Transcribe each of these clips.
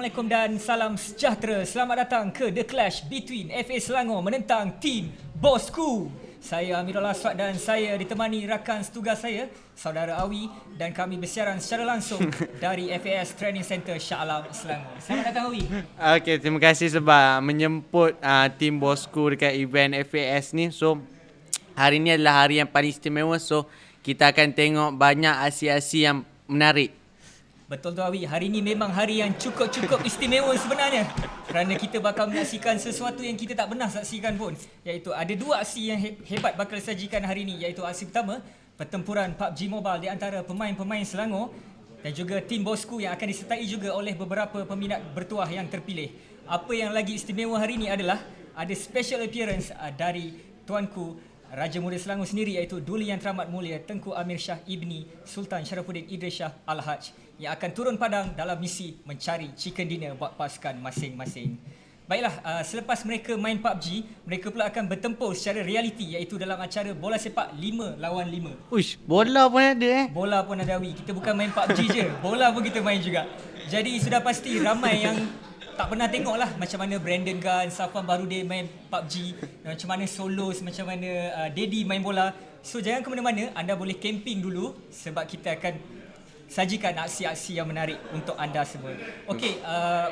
Assalamualaikum dan salam sejahtera. Selamat datang ke The Clash between FA Selangor menentang tim Bosku. Saya Amirul Aswad dan saya ditemani rakan setugas saya, Saudara Awi, dan kami bersiaran secara langsung dari FAS Training Center Shah Alam, Selangor. Selamat datang Awi. Okay, terima kasih sebab menyemput tim Bosku dekat event FAS ni. So, hari ni adalah hari yang paling istimewa. So, kita akan tengok banyak aksi-aksi yang menarik. Betul tu Awi, hari ni memang hari yang cukup istimewa sebenarnya. Kerana kita bakal menyaksikan sesuatu yang kita tak pernah saksikan pun. Iaitu ada dua aksi yang hebat bakal disajikan hari ni. Iaitu aksi pertama, pertempuran PUBG Mobile di antara pemain-pemain Selangor dan juga tim Bosku yang akan disertai juga oleh beberapa peminat bertuah yang terpilih. Apa yang lagi istimewa hari ni adalah ada special appearance dari tuanku Raja Muda Selangor sendiri, iaitu Duli Yang Teramat Mulia Tengku Amir Shah Ibni Sultan Sharafuddin Idris Shah Al-Haj, yang akan turun padang dalam misi mencari chicken dinner buat pasukan masing-masing. Baiklah, selepas mereka main PUBG, mereka pula akan bertempur secara realiti, iaitu dalam acara bola sepak 5 lawan 5. Uish, bola pun ada Bola pun ada Awi. Kita bukan main PUBG je, bola pun kita main juga. Jadi sudah pasti ramai yang tak pernah tengok lah macam mana Brandon Gunn, Safwan Barudin main PUBG, macam mana Solos, macam mana Daddy main bola. So jangan ke mana-mana, anda boleh camping dulu sebab kita akan sajikan aksi-aksi yang menarik untuk anda semua. Okey,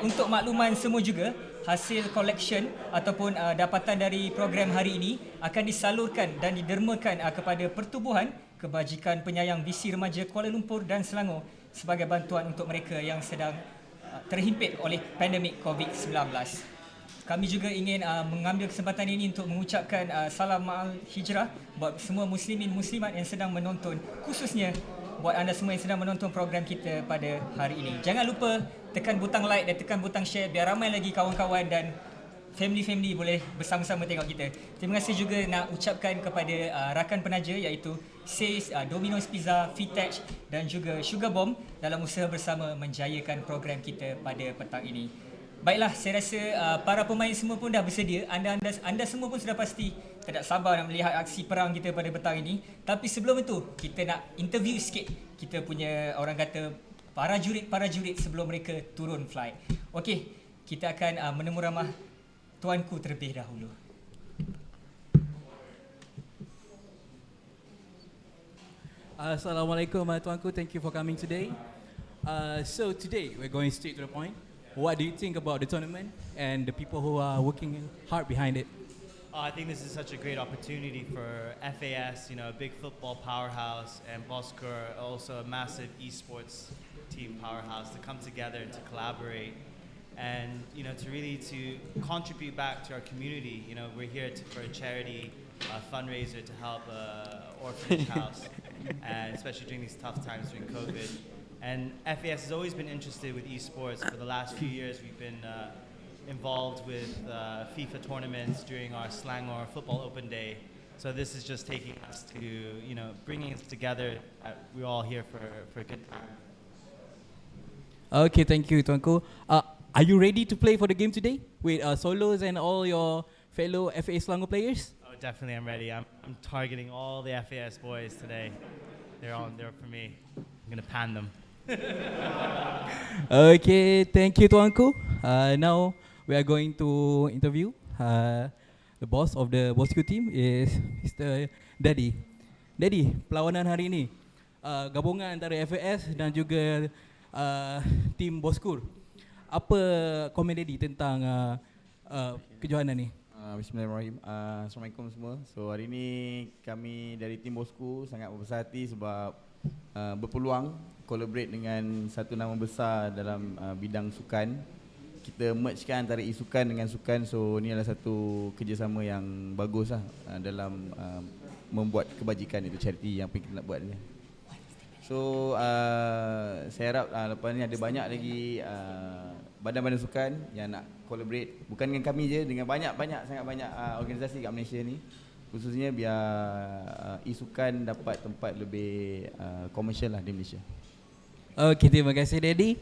untuk makluman semua juga, hasil collection ataupun dapatan dari program hari ini akan disalurkan dan didermakan kepada Pertubuhan Kebajikan Penyayang Bisi Remaja Kuala Lumpur dan Selangor sebagai bantuan untuk mereka yang sedang terhimpit oleh pandemik COVID-19. Kami juga ingin mengambil kesempatan ini untuk mengucapkan salam ma'al hijrah buat semua muslimin muslimat yang sedang menonton, khususnya buat anda semua yang sedang menonton program kita pada hari ini. Jangan lupa tekan butang like dan tekan butang share biar ramai lagi kawan-kawan dan family boleh bersama-sama tengok kita. Terima kasih juga nak ucapkan kepada rakan penaja iaitu Says, Domino's Pizza, Fitech dan juga Sugar Bomb dalam usaha bersama menjayakan program kita pada petang ini. Baiklah, saya rasa para pemain semua pun dah bersedia. Anda semua pun sudah pasti tidak sabar nak melihat aksi perang kita pada petang ini. Tapi sebelum itu, kita nak interview sikit kita punya orang kata para jurid sebelum mereka turun flight. Okey, kita akan menemu ramah tuanku terlebih dahulu. Assalamualaikum tuanku, thank you for coming today. So today we're going straight to the point. What do you think about the tournament and the people who are working hard behind it? I think this is such a great opportunity for FAS, a big football powerhouse, and Boskur, also a massive esports team powerhouse, to come together and to collaborate and to contribute back to our community. We're here for a charity fundraiser to help orphanage house, and especially during these tough times during COVID. And FAS has always been interested with esports. For the last few years, we've been involved with FIFA tournaments during our Selangor Football Open Day. So this is just taking us to, bringing us together. We're all here for a good time. Okay, thank you, tuanku. Are you ready to play for the game today with Solos and all your fellow FAS Selangor players? Oh, definitely, I'm ready. I'm targeting all the FAS boys today. They're for me. I'm gonna pan them. Okay, thank you, tuanku. Now we are going to interview the boss of the Bosku team is Mr. Daddy. Daddy, perlawanan hari ini gabungan antara FAS dan juga tim Boskur. Apa komen Daddy tentang kejohanan ni? Bismillahirrahmanirrahim. Assalamualaikum semua. So hari ini kami dari tim Bosku sangat berbesar hati sebab berpeluang collaborate dengan satu nama besar dalam bidang sukan. Kita mergekan antara e-sukan dengan sukan. So ni adalah satu kerjasama yang bagus lah dalam membuat kebajikan, itu charity yang kita nak buat ni. So saya harap lepas ni ada banyak lagi badan-badan sukan yang nak collaborate, bukan dengan kami je, dengan sangat banyak organisasi kat Malaysia ni, khususnya biar e-sukan dapat tempat lebih komersial lah di Malaysia. Okay, terima kasih Daddy.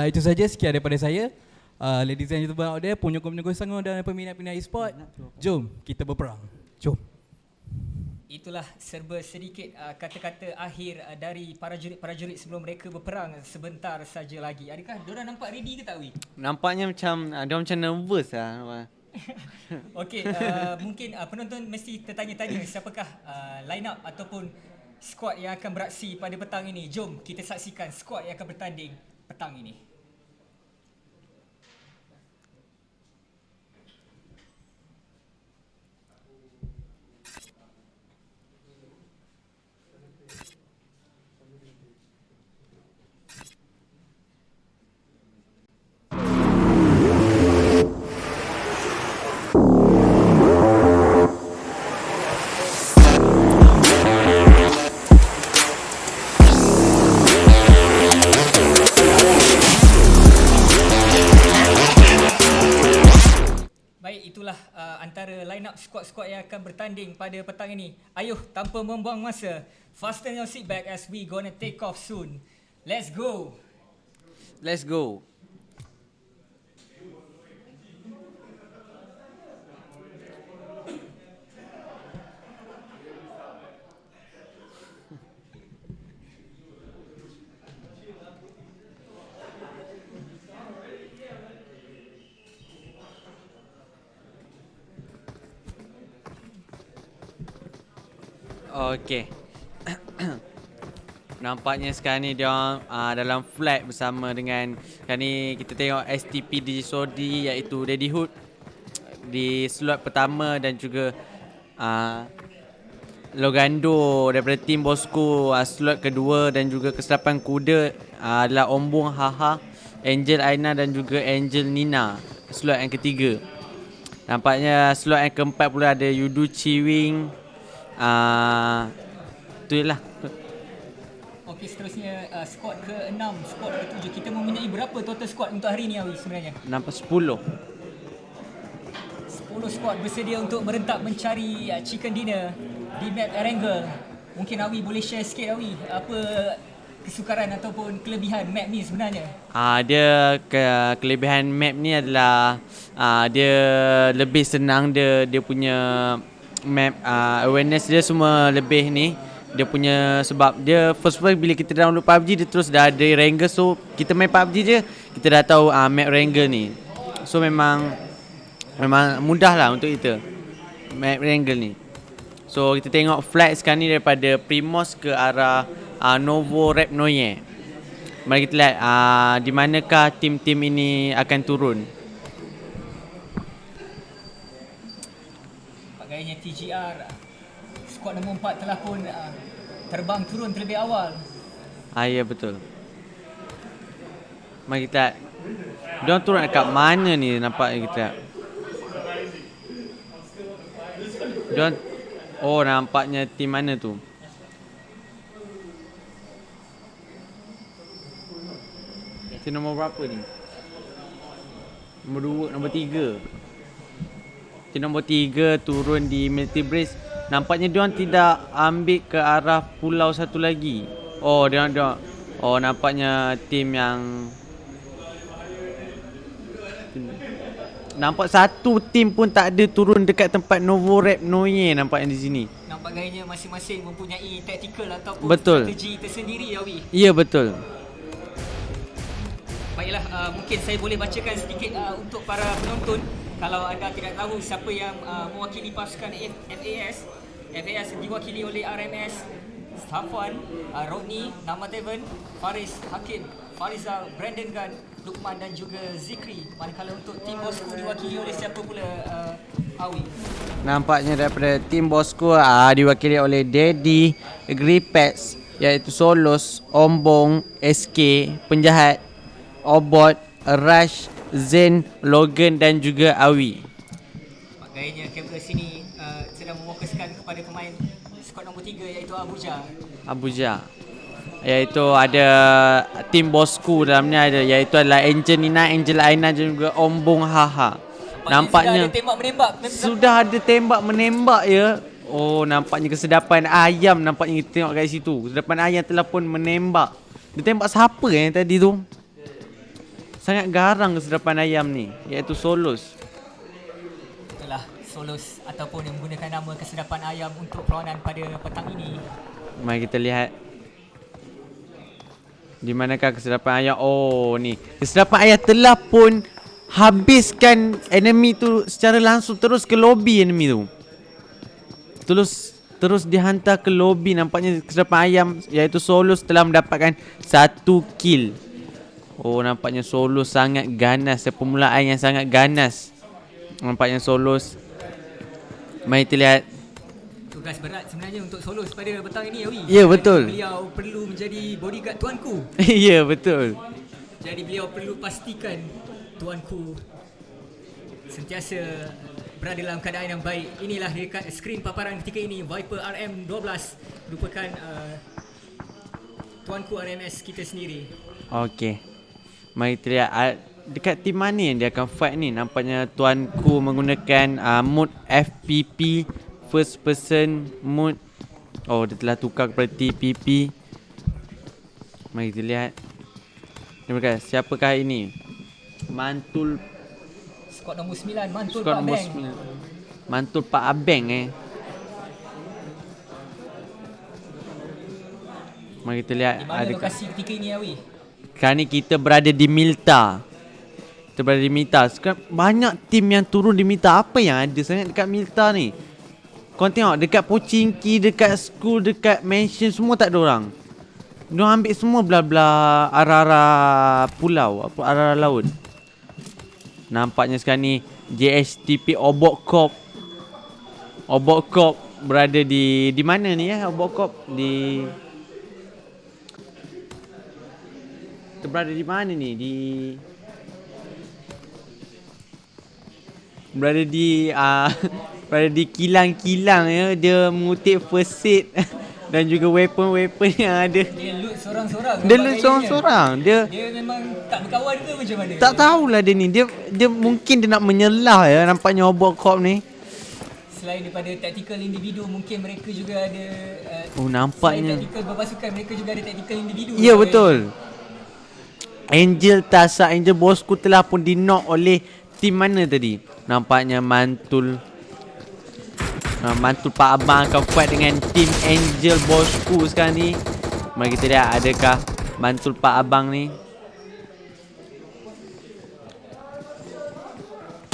Itu saja sekian daripada saya. Ladies and gentlemen out there, penyokong-penyokong Selangor dan peminat-peminat e-sport, jom kita berperang. Jom. Itulah serba sedikit kata-kata akhir dari para jurid sebelum mereka berperang sebentar saja lagi. Adakah diorang nampak ready ke tak, Wi? Nampaknya macam dia macam nervous lah. Okey, mungkin penonton mesti tertanya-tanya siapakah line up ataupun skuad yang akan beraksi pada petang ini. Jom kita saksikan skuad yang akan bertanding petang ini. Itulah antara line up skuad-skuad yang akan bertanding pada petang ini. Ayuh, tanpa membuang masa, fasten your seat back as we gonna take off soon. Let's go. Let's go. Okey. Nampaknya sekarang ni dia orang dalam flight bersama dengan sekarang ni kita tengok STP DJ Sodi iaitu Daddy Hood di slot pertama dan juga Logando daripada tim Bosco slot kedua dan juga keselapan kuda adalah Ombong Haha, Angel Aina dan juga Angel Nina slot yang ketiga. Nampaknya slot yang keempat pula ada Yudu Ciwing. Itulah. Okey, seterusnya skuad ke-6, skuad ke-7. Kita mempunyai berapa total skuad untuk hari ni, Awi, sebenarnya? Nampak 10. 10 skuad bersedia untuk merentak mencari chicken dinner di map Erangel. Mungkin Awi boleh share sikit, Awi, apa kesukaran ataupun kelebihan map ni sebenarnya? Dia kelebihan map ni adalah dia lebih senang, dia punya map awareness dia semua lebih ni. Dia punya sebab dia first bila kita download PUBG dia terus dah ada Erangel, so kita main PUBG je kita dah tahu map Erangel ni. So memang mudah lah untuk kita map Erangel ni. So kita tengok flight sekarang ni daripada Primos ke arah Novo Rap Noye. Mari kita lihat di manakah tim-tim ini akan turun. Gayanya TGR, skuad nombor 4 telah pun terbang turun terlebih awal. Ya betul. Mari kita lihat diorang turun dekat mana ni, nampak kita. Diorang, nampaknya tim mana tu? Tim nombor berapa ni? Nombor 2, nombor 3. Tim nombor 3 turun di Military Base. Nampaknya diorang tidak ambil ke arah pulau satu lagi. Diorang. Nampaknya tim yang nampak satu tim pun tak ada turun dekat tempat Novo Rap Noye nampaknya di sini. Nampak gayanya masing-masing mempunyai taktikal ataupun betul. Strategi tersendiri, Awi. Ya betul. Baiklah, mungkin saya boleh bacakan sedikit untuk para penonton. Kalau anda tidak tahu siapa yang mewakili pasukan FAS. FAS diwakili oleh RMS, Safwan, Rodney, Namadevan, Faris, Hakim, Farizal, Brandon Gunn, Lukman dan juga Zikri. Manakala untuk tim Bosco diwakili oleh siapa pula, Awi? Nampaknya daripada tim Bosco diwakili oleh Daddy, Gripex, iaitu Solos, Ombong, SK, Penjahat, Obot, Rush, Zen, Logan dan juga Awi. Gayanya kamera sini sedang memfokuskan kepada pemain skuad nombor 3 iaitu Abuja. Iaitu ada tim Bosco dalamnya ada, iaitu adalah Angel Nina, Angel Aina dan juga Ombong Haha. Nampaknya sudah ada tembak menembak ya. Nampaknya kesedapan ayam, nampaknya kita tengok kat situ. Kesedapan ayam telah pun menembak. Dia tembak siapa yang tadi tu? Sangat garang kesedapan ayam ni, iaitu Solos. Itulah Solos ataupun yang menggunakan nama Kesedapan Ayam untuk perlawanan pada petang ini. Mari kita lihat. Di manakah Kesedapan Ayam? Oh ni, Kesedapan Ayam telah pun habiskan enemy tu secara langsung, terus ke lobby enemy tu. Terus dihantar ke lobby. Nampaknya Kesedapan Ayam iaitu Solos telah mendapatkan 1 kill. Oh, nampaknya Solos sangat ganas. Permulaan yang sangat ganas. Nampaknya Solos. Mari kita lihat. Tugas berat sebenarnya untuk Solos pada petang ini, Awi. Ya, betul. Beliau perlu menjadi bodyguard tuanku. Ya, betul. Jadi beliau perlu pastikan tuanku sentiasa berada dalam keadaan yang baik. Inilah dekat skrin paparan ketika ini Viper RM12 merupakan tuanku RMS kita sendiri. Okey. Mari kita lihat dekat tim mana yang dia akan fight ni. Nampaknya tuanku menggunakan mode FPP, first person mode. Oh, dia telah tukar kepada TPP. Mari kita lihat. Terima kasih. Siapakah ini? Mantul Skot nombor 9 Mantul Skot Pak nombor Beng. 9. Mantul Pak Abeng Mari kita lihat. Di mana lokasi ketika ini, Awi? Sekarang ni kita berada di Milta. Kita berada di Milta. Sekarang banyak tim yang turun di Milta. Apa yang ada sangat dekat Milta ni? Kau tengok dekat Pochinki, dekat school, dekat mansion, semua tak ada orang. Diorang ambil semua belah-belah arah-arah pulau, arah-arah laut. Nampaknya sekarang ni JSTP Obok Corp berada di mana ni ya? Obok Corp berada di mana ni? Berada di kilang-kilang ya. Dia mengutip first aid dan juga weapon-weapon yang ada. Dia loot seorang-seorang. Dia loot seorang-seorang. Dia memang tak berkawan ke macam mana? tak tahulah dia ni. Dia mungkin dia nak menyelah ya, nampaknya Obok Corp ni. Selain daripada tactical individu, mungkin mereka juga ada Nampaknya. selain tactical berpasukan, mereka juga ada tactical individu. Ya, betul. Angel Tasa, Angel Bosku telah pun di-knock oleh tim mana tadi? Nampaknya Mantul Pak Abang akan fight dengan tim Angel Bosku sekarang ni. Mari kita lihat adakah Mantul Pak Abang ni.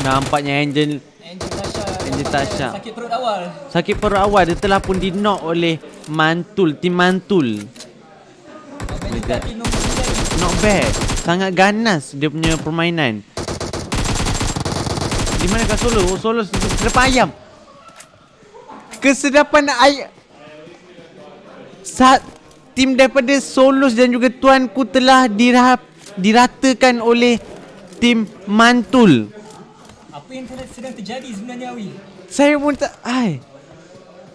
Nampaknya Angel Tasha Sakit perut awal. sakit perut awal. Dia telah pun di-knock oleh Mantul, tim Mantul. Juga tim nombor 9. Not bad. Sangat ganas dia punya permainan. Di manakah Solo Kesedapan Ayam. Kesedapan Ayam. Tim daripada Solos dan juga tuanku telah diratakan oleh tim Mantul. Apa yang sedang terjadi sebenarnya, Awi? Saya pun tak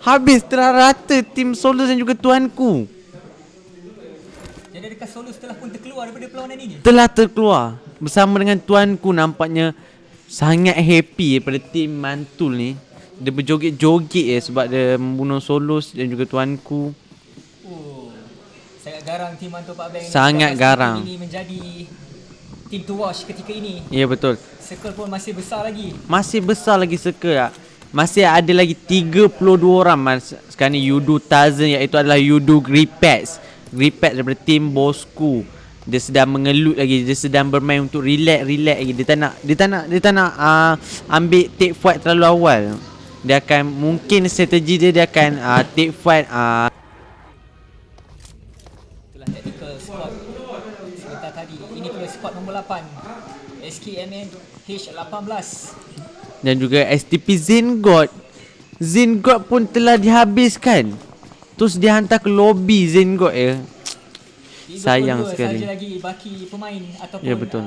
habis telah rata tim Solos dan juga tuanku. Jadi adakah Solos telah pun terkeluar daripada perlawanan ini? Telah terkeluar bersama dengan tuanku. Nampaknya sangat happy daripada tim Mantul ni. Dia berjoget-joget sebab dia membunuh Solos dan juga tuanku. Oh, sangat garang tim Mantul Pak Beng. Sangat garang. Ini menjadi team to watch ketika ini. Ya, betul. Circle pun masih besar lagi. Masih besar lagi circle. Masih ada lagi 32 orang sekarang ni. Yudu Tazen, iaitu adalah Yudu Gripex daripada tim Bosku. Dia sedang mengelut lagi. Dia sedang bermain untuk relax lagi. Dia tak nak ambil take fight terlalu awal. Dia akan mungkin strategi dia akan take fight Itulah tactical squad sebentar tadi. Ini pula squad nombor 8 SKMN H18. dan juga STP Zengod pun telah dihabiskan. Terus dihantar ke lobby Zengod ya. Sayang sekali. Saja lagi baki pemain ataupun Ya, betul.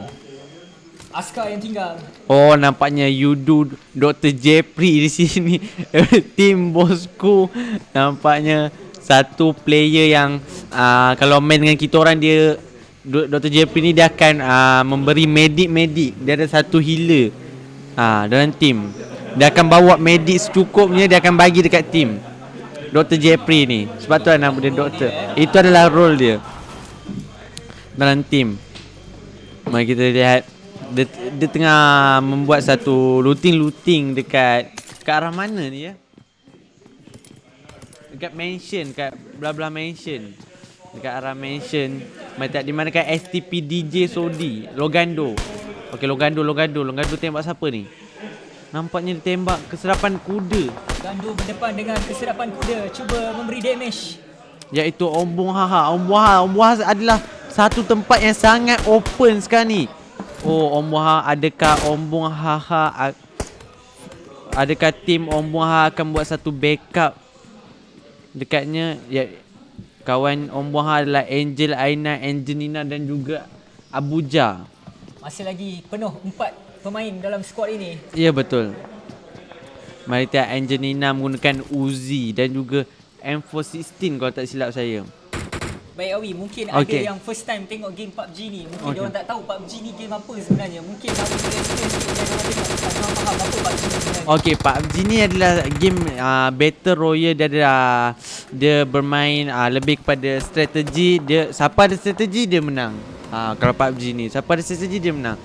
askar yang tinggal. Oh, nampaknya Yudu Dr. Jeffrey di sini. Tim Bosku. Nampaknya satu player yang kalau main dengan kita orang, dia Dr. Jeffrey ni dia akan memberi medik. Dia ada satu healer dalam tim. Dia akan bawa medik secukupnya. Dia akan bagi dekat tim Dr. Jeffrey ni. Sebab tu nama dia Doktor. Itu adalah role dia dalam tim. Mari kita lihat. Dia tengah membuat satu looting dekat Kat arah mana ni ya? Dekat mansion, kat blah mansion. Dekat arah mansion. Macam di mana kan STP DJ Sodi, Logando. Okey, Logando tembak siapa ni? Nampaknya dia tembak keserapan kuda. Gandu berdepan dengan keserapan kuda, cuba memberi damage. Iaitu Ombong Haha. Ombong Haha adalah satu tempat yang sangat open sekarang ni. Oh, Ombong Haha, adakah Ombong Haha adakah tim Ombong Haha akan buat satu backup dekatnya? Ya, kawan Ombong Haha adalah Angel, Aina, Angelina dan juga Abuja. Masih lagi penuh 4 pemain dalam skuad ini. Ya, betul. Mari kita Angelina menggunakan Uzi dan juga M416 kalau tak silap saya. Baik Awi, mungkin Okey. ada yang first time tengok game PUBG ni. Mungkin diorang tak tahu PUBG ni game apa sebenarnya. Mungkin Awi boleh explain sikit dan diorang tengok tak faham apa PUBG ni sebenarnya. Okey, PUBG ni adalah game Battle Royale. Dia bermain lebih kepada strategi. Dia siapa ada strategi dia menang. Kalau PUBG ni siapa ada strategi dia menang.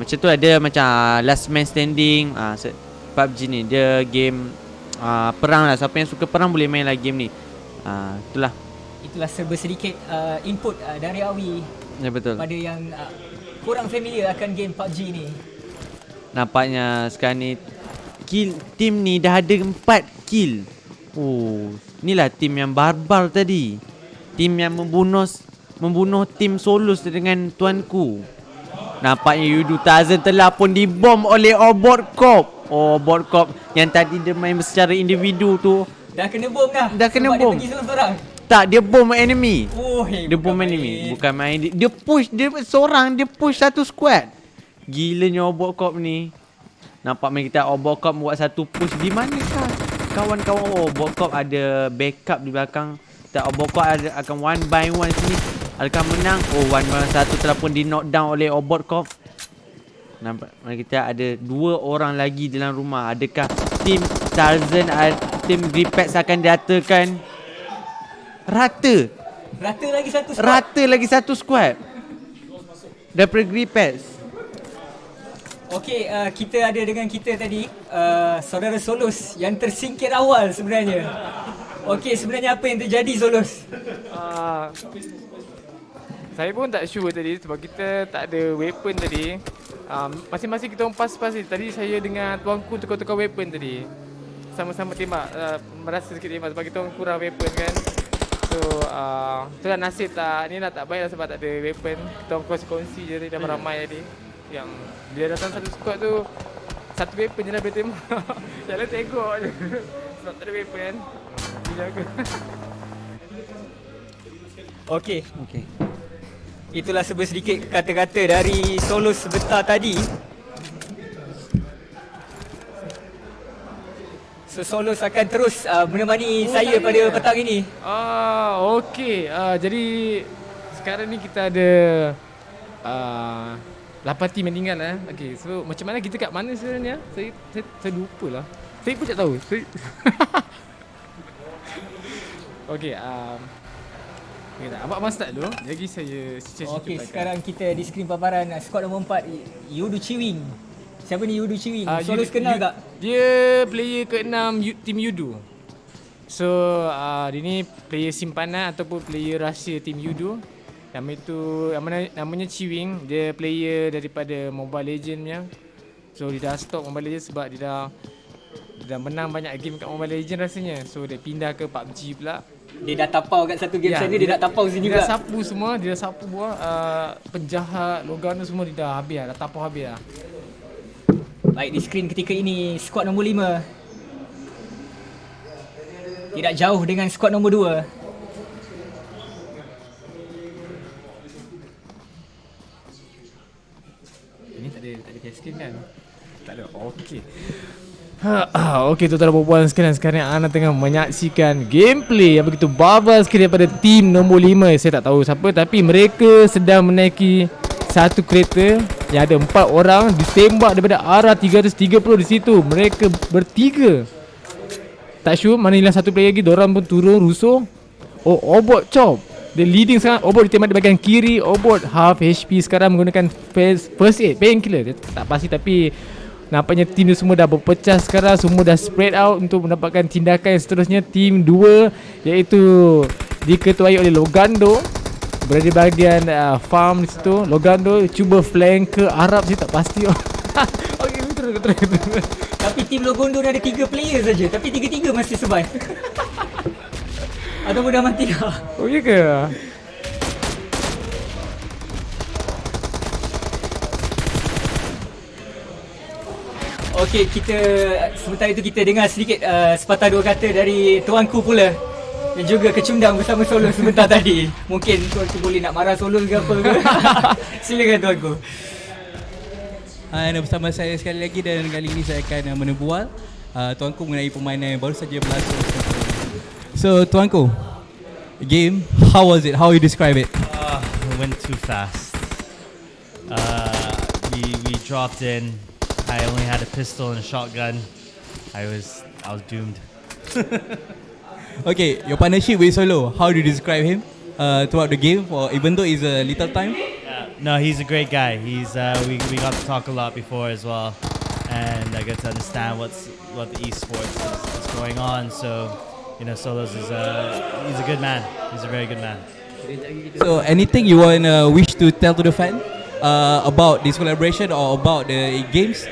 Macam tu ada macam last man standing. PUBG ni dia game perang lah. Siapa yang suka perang boleh main lah game ni. Itulah Serba sedikit input dari Awi ya, betul. pada yang kurang familiar akan game PUBG ni. Nampaknya sekarang ni tim ni dah ada 4 kill. Oh, inilah tim yang barbar tadi. Tim yang membunuh tim Solos dengan tuanku. Nampaknya Yudu Tarzan telah pun dibom oleh Obot Corp. Obot Corp yang tadi dia main secara individu tu Dah kena bom dah. Dah kena sebab bom. Dia pergi seorang-seorang. tak, dia bom enemy. Dia bom bukan enemy. main. Bukan main. Dia push, dia seorang dia push satu squad. Gilanya Obot Corp ni. Nampak main kita Obot Corp buat satu push. Di manakah kawan-kawan Obot Corp ada backup di belakang? Tak, Obot Corp akan one by one sini. Adakah menang? Oh, one by one satu telah pun di knock down oleh Obot Corp. Nampak mari kita ada 2 orang lagi dalam rumah. Adakah tim Tarzan, tim Gripex akan diratakan? Rata lagi satu squad daripada Gripex. Okey, kita ada dengan kita tadi saudara Solos yang tersingkir awal sebenarnya. Okey, sebenarnya apa yang terjadi Solos? Saya pun tak sure tadi sebab kita tak ada weapon tadi. Masing-masing kita orang pas-pas tadi saya dengan tuanku tukar-tukar weapon tadi. Sama-sama tembak, merasa sikit tembak sebab kita orang kurang weapon kan. So, itulah nasib tak, ni lah tak baik lah sebab tak ada weapon. Kita orang kongsi-kongsi je tadi, dah ramai tadi. Yang dia datang satu squad tu, satu weapon je lah boleh tembak. Yang lain tengok je. Sebab tak ada weapon kan. Dia jaga. Okey. Itulah sedikit kata-kata dari Solos sebentar tadi. So Solos akan terus menemani saya pada petang ini. Okey. Jadi sekarang ni kita ada 8 tim yang tinggal lah. Okey, so macam mana kita kat mana sebenarnya? Saya lupa lah. Saya pun tak tahu. Okey, Abang start dulu. Jadi saya cerita. Okey, sekarang kita di skrin paparan skuad nombor 4 Yudu Chiwing. Siapa ni Yudu Chiwing? Solos kenal tak? Dia player ke-6 tim Yudu. So dia ni player simpanan ataupun player rahsia tim Yudu. Namanya Chiwing. Dia player daripada Mobile Legends punya. So dia dah stop Mobile Legends sebab dia dah menang banyak game kat Mobile Legends rasanya. So dia pindah ke PUBG pula. Dia dah tapau kat satu game sana, dia nak tapau sini pula. pula. Dia dah sapu buah penjahat, Logano semua dia dah habis dah tapau habis dah. Baik, di skrin ketika ini skuad nombor 5 tidak jauh dengan skuad nombor 2. Ini tak ada skrin kan? Tak ada. Okey. Okey, tuan-tuan dan puan sekalian, sekarang anda tengah menyaksikan gameplay yang begitu barbar sekali daripada tim nombor 5. Saya tak tahu siapa tapi mereka sedang menaiki satu kereta yang ada 4 orang ditembak daripada arah 330 di situ. Mereka bertiga. Tak sure mana hilang satu player lagi, diorang pun turun rusuh. Oh, Obot Chop. Dia leading sangat. Obot ditembak di bahagian kiri. Obot half HP sekarang menggunakan first aid, painkiller. Dia tak pasti tapi Nampaknya tim tu semua dah berpecah sekarang. Semua dah spread out untuk mendapatkan tindakan yang seterusnya. Tim 2 iaitu diketuai oleh Logando, berada di bahagian farm di situ. Logando cuba flank ke Arab, saya tak pasti. Okey, betul. Tapi tim Logondo ada 3 player saja, tapi 3-3 masih survive. Ataupun dah mati dah. Oh ya ke? Okey, kita sementara itu kita dengar sedikit sepatah dua kata dari tuanku pula dan juga kecundang bersama Solo sebentar tadi. Mungkin tuanku boleh nak marah Solo ke apa ke. Silakan tuanku. Anda bersama saya sekali lagi dan kali ini saya akan menebual tuanku mengenai permainan yang baru saja berlangsung. So tuanku, game, how was it? How you describe it? We went too fast. We dropped in. I only had a pistol and a shotgun. I was doomed. Okay, your partnership with Solo, how do you describe him throughout the game? For even though it's a little time. No, he's a great guy. He's we got to talk a lot before as well, and I get to understand what the esports is going on. So, you know, Solos he's a good man. He's a very good man. So anything you want wish to tell to the fan about this collaboration or about the games?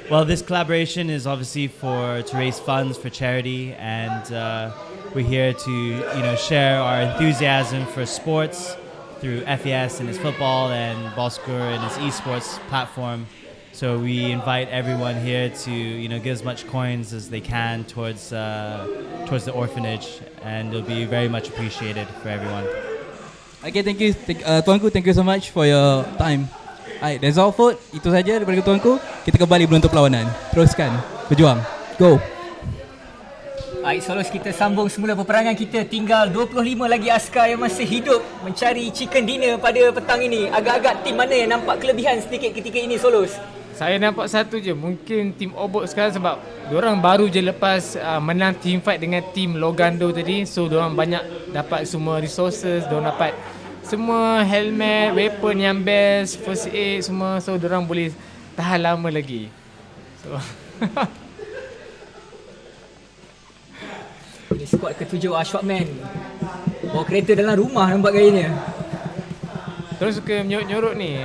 Well, this collaboration is obviously to raise funds for charity, and we're here to share our enthusiasm for sports through FES and its football and Boskur and its esports platform. So we invite everyone here to give as much coins as they can towards the orphanage, and it'll be very much appreciated for everyone. Okay, thank you, tuanku. Thank you so much for your time. Alright, that's all folks. Itu saja daripada tuanku. Kita kembali beruntuk perlawanan. Teruskan, berjuang. Go. Baik, Solos, kita sambung semula peperangan kita. Tinggal 25 lagi askar yang masih hidup mencari chicken dinner pada petang ini. Agak-agak tim mana yang nampak kelebihan sedikit ketika ini, Solos? Saya nampak satu je, mungkin tim Obok sekarang sebab diorang baru je lepas menang team fight dengan tim Logando tadi. So diorang banyak dapat semua resources, diorang dapat semua helmet, weapon yang best, first aid semua. So diorang boleh tahan lama lagi. So Ini squad ke-7 Ashwatman. Bawa kereta dalam rumah nampak gayanya. diorang suka menyorok-nyorok ni.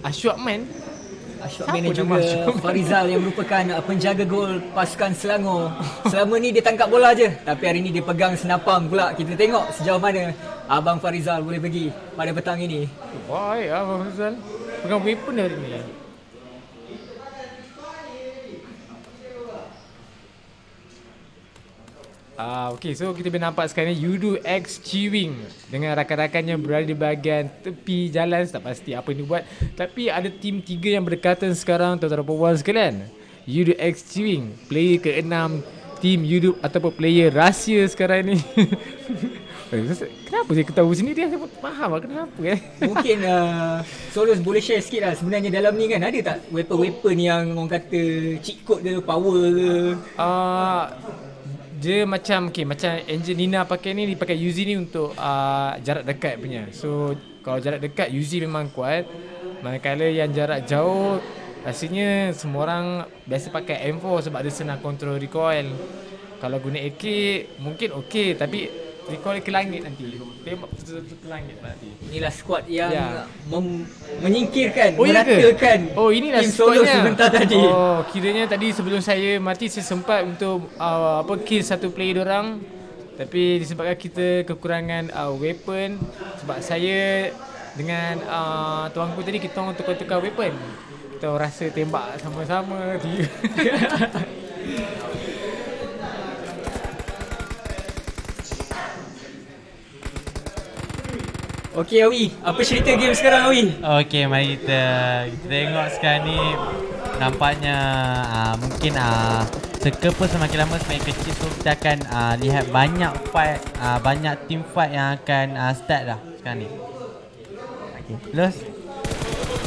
Ashwatman. Ashwatman Siapa dan juga nama Ashwatman? Farizal yang merupakan penjaga gol pasukan Selangor. Selama ni dia tangkap bola je, tapi hari ni dia pegang senapang pula. Kita tengok sejauh mana Abang Farizal boleh pergi pada petang ini. Baik Abang Farizal. Pegang weapon hari ni. Okay, so kita boleh nampak sekarang ni Yudu X Chiwing dengan rakan-rakannya berada di bahagian tepi jalan. Tak pasti apa ni buat, tapi ada tim 3 yang berdekatan sekarang, tuan-tuan dan puan sekalian. Yudu X Chiwing, player ke-6 tim Yudu ataupun player rahsia sekarang ni. Kenapa saya ketahui sendiri? Saya pun faham lah kenapa Mungkin Solos boleh share sikit lah. Sebenarnya dalam ni kan ada tak weapon-weapon yang orang kata cheat code ke, power ke? Dia macam macam Angelina pakai ni, dia pakai Uzi ni untuk jarak dekat punya. So kalau jarak dekat Uzi memang kuat. Manakala yang jarak jauh rasanya semua orang biasa pakai M4 sebab dia senang kontrol recoil. Kalau guna AK mungkin okey, tapi recoil ke langit nanti. Tembak betul-betul ke langit nanti. Inilah squad yang menyingkirkan, ya ke? meratakan Inilah tim Solo squadnya. sebentar tadi. Kiranya tadi sebelum saya mati saya sempat untuk kill satu player dorang, tapi disebabkan kita kekurangan weapon, sebab saya dengan tuanku tadi kita orang tukar-tukar weapon. Kita rasa tembak sama-sama. Okey Awi, apa cerita game sekarang Awi? Okey, mari kita tengok sekarang ni. Nampaknya mungkin circle pun semakin lama semakin kecil. So kita akan lihat banyak fight, banyak team fight yang akan start dah sekarang ni. Okay, terus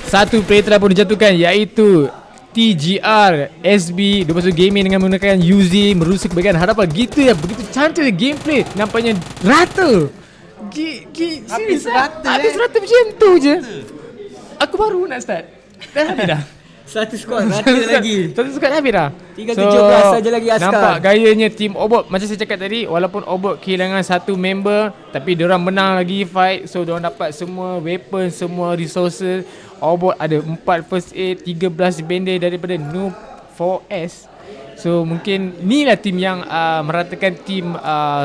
Satu player telah pun dijatuhkan, iaitu TGR SB 21 Gaming dengan menggunakan UZ merusak bahagian hadapan. Gitu ya, begitu cantik gameplay. Nampaknya rata. Habis rata macam tu je. Aku baru nak start. Dah habis dah. Satu squad rata lagi. Satu squad habis dah. Tinggal 17 saja lagi askar. Nampak gayanya tim Obot. Macam saya cakap tadi, walaupun Obot kehilangan satu member, tapi diorang menang lagi fight. So diorang dapat semua weapon, semua resources. Obot ada 4 first aid, 13 bandage daripada Noob 4S. So mungkin ni lah tim yang meratakan tim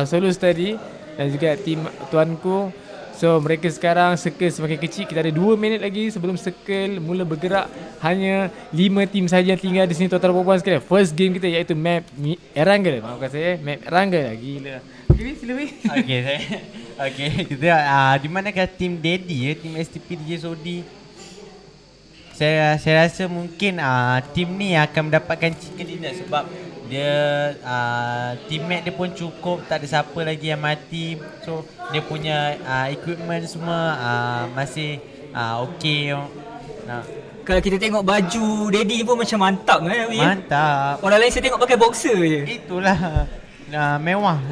Solos tadi dan juga tim tuanku. So mereka sekarang circle semakin kecil. Kita ada 2 minit lagi sebelum circle mula bergerak. Hanya 5 tim saja yang tinggal di sini, tuan-tuan dan puan sekalian. First game kita iaitu map Erangel. Maafkan saya, map Erangel. Gila. Okay, sila weh. Okey, saya. Okey, kita di manakah tim Daddy ya, tim STP DJ Sodi? Saya rasa mungkin tim ni akan mendapatkan chicken dinner sebab dia teammate dia pun cukup, tak ada siapa lagi yang mati. So dia punya equipment semua masih okey. Kalau kita tengok baju Daddy pun macam mantap kan. Mantap. Orang lain saya tengok pakai boxer je. Itulah mewah.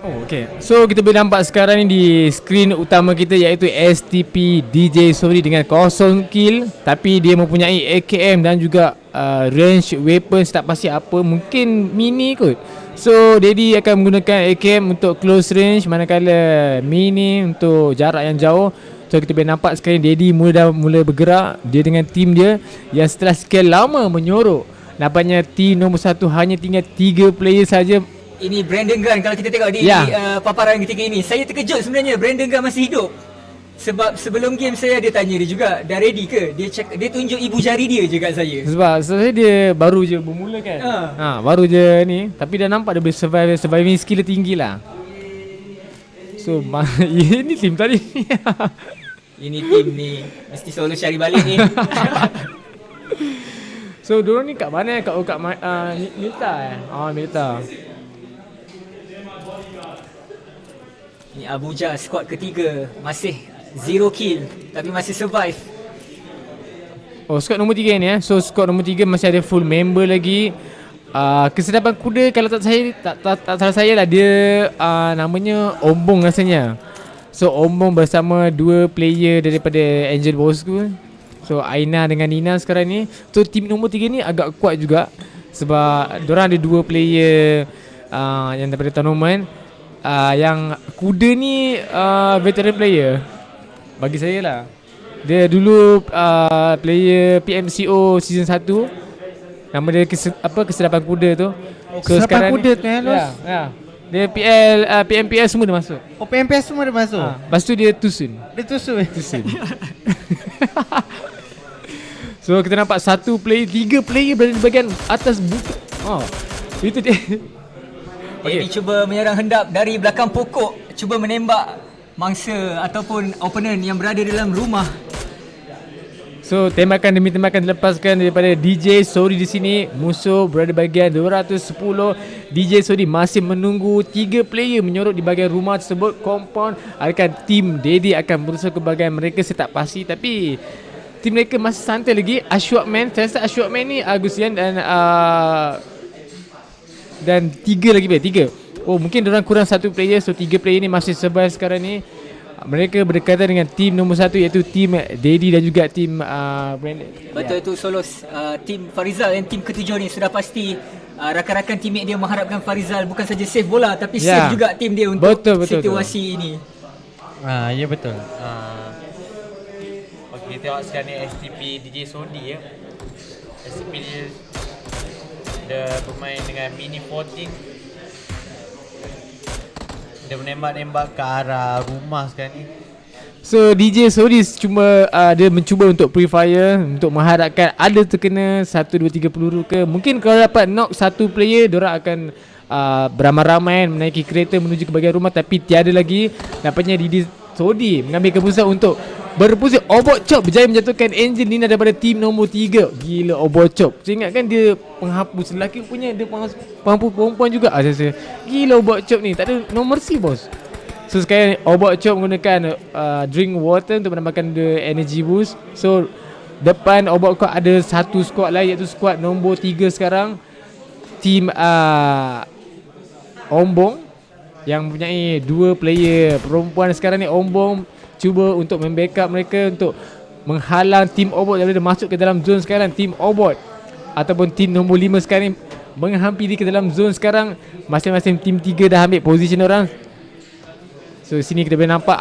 Oh, okay. So kita boleh nampak sekarang ni di skrin utama kita iaitu STP DJ Sodi dengan 0 kill, tapi dia mempunyai AKM dan juga range weapons tak pasti apa, mungkin mini kot. So Daddy akan menggunakan AKM untuk close range, manakala mini untuk jarak yang jauh. So kita boleh nampak sekarang Daddy mula bergerak dia dengan tim dia yang setelah sekian lama menyorok. Nampaknya tim nombor 1 hanya tinggal 3 player saja. Ini Brandon Gunn. Kalau kita tengok di paparan ketika ini, saya terkejut sebenarnya Brandon Gunn masih hidup. Sebab sebelum game saya ada tanya dia juga, dah ready ke? Dia tunjuk ibu jari dia je kat saya. Sebab saya dia baru je bermula kan. Baru je ni, tapi dah nampak dia boleh surviving skill dia tinggi lah. So ini tim tadi. Ini tim ni mesti solo cari balik ni. So diorang ni kat mana? Kat Milta Milta. Ni Abuja squad ketiga, masih 0 kill tapi masih survive. Oh, squad nombor 3 ni So squad nombor 3 masih ada full member lagi. Kesedapan kuda kalau tak salah saya lah, dia namanya Ombong rasanya. So Ombong bersama 2 player daripada Angel Bosku. So Aina dengan Nina sekarang ni. So tim nombor 3 ni agak kuat juga sebab diorang ada 2 player yang daripada tournament. Yang kuda ni veteran player bagi saya lah. Dia dulu player PMCO season 1. Nama dia kesedapan kuda tu. So kesedapan kuda tu ya. Dia PMPL semua dia masuk. Oh, PMPS semua dia masuk. Lepas tu dia tusun. So kita nampak 1 player, 3 player berada di bahagian atas bukit. Itu dia. Dia cuba menyerang hendap dari belakang pokok, cuba menembak mangsa ataupun opponent yang berada dalam rumah. So tembakan demi tembakan dilepaskan daripada DJ Sodi di sini. Musuh berada bahagian 210. DJ Sodi masih menunggu 3 player menyorok di bahagian rumah tersebut. Compound. Adakah tim Daddy akan berusaha ke bahagian mereka, saya tak pasti, tapi tim mereka masih santai lagi. Ashwakman, saya rasa Ashwakman ni Agustian dan 3 lagi player. 3. Oh, mungkin diorang kurang 1 player. So 3 player ni masih survive sekarang ni. Mereka berdekatan dengan tim nombor 1 iaitu tim Daddy dan juga tim Brandon. Betul itu Solos. Tim Farizal dan tim ke-7 ni sudah pasti rakan-rakan teammate dia mengharapkan Farizal bukan saja save bola tapi save juga tim dia untuk situasi ini. Ya betul. Okey, tengok sekarang ni STP DJ Sodi ya. STP dia bermain dengan Mini 14. Dia menembak-nembak ke arah rumah sekarang ni. So DJ Sodi cuma dia mencuba untuk pre-fire, untuk mengharapkan ada terkena 1, 2, 3 peluru ke. Mungkin kalau dapat knock 1 player, diorang akan beramai-ramai menaiki kereta menuju ke bahagian rumah, tapi tiada lagi. Nampaknya DJ Sodi mengambil keputusan untuk berpusing. Obot Chop berjaya menjatuhkan Angel Nina daripada tim nombor 3. Gila Obot Chop. Saya ingatkan dia penghapus lelaki punya, dia penghapus perempuan juga. Saya rasa gila Obot Chop ni, tak ada no mercy bos. So sekarang Obot Chop menggunakan drink water untuk menambahkan the energy boost. So depan Obot Chop ada 1 squad lain iaitu squad nombor 3 sekarang. Tim Ombong yang mempunyai 2 player perempuan sekarang ni. Ombong cuba untuk membackup mereka untuk menghalang tim Obot daripada masuk ke dalam zon sekarang. Tim Obot ataupun tim nombor 5 sekarang ni menghampiri ke dalam zon sekarang. Masing-masing tim 3 dah ambil position orang. So sini kita boleh nampak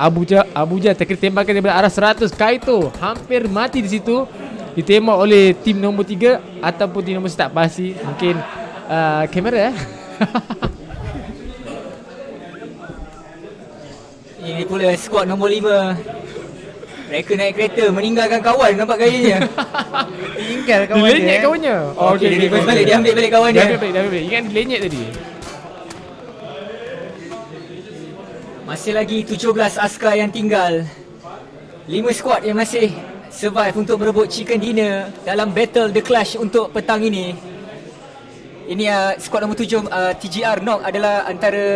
Abuja terkena tembakan daripada arah 100. Kaito hampir mati di situ, ditembak oleh tim nombor 3 ataupun tim nombor tak pasti. Mungkin kamera Ini pula skuad nombor 5. Mereka naik kereta meninggalkan kawan, nampak gayanya. Tinggal dia kawan dia. lenyek kawannya. Okey, dia reverse balik, dia ambil balik kawan Dia dia. ambil balik. Ingat dia lenyek tadi. Masih lagi 17 askar yang tinggal. 5 skuad yang masih survive untuk berebut chicken dinner dalam Battle The Clash untuk petang ini. Ini skuad nombor 7 TGR Knock adalah antara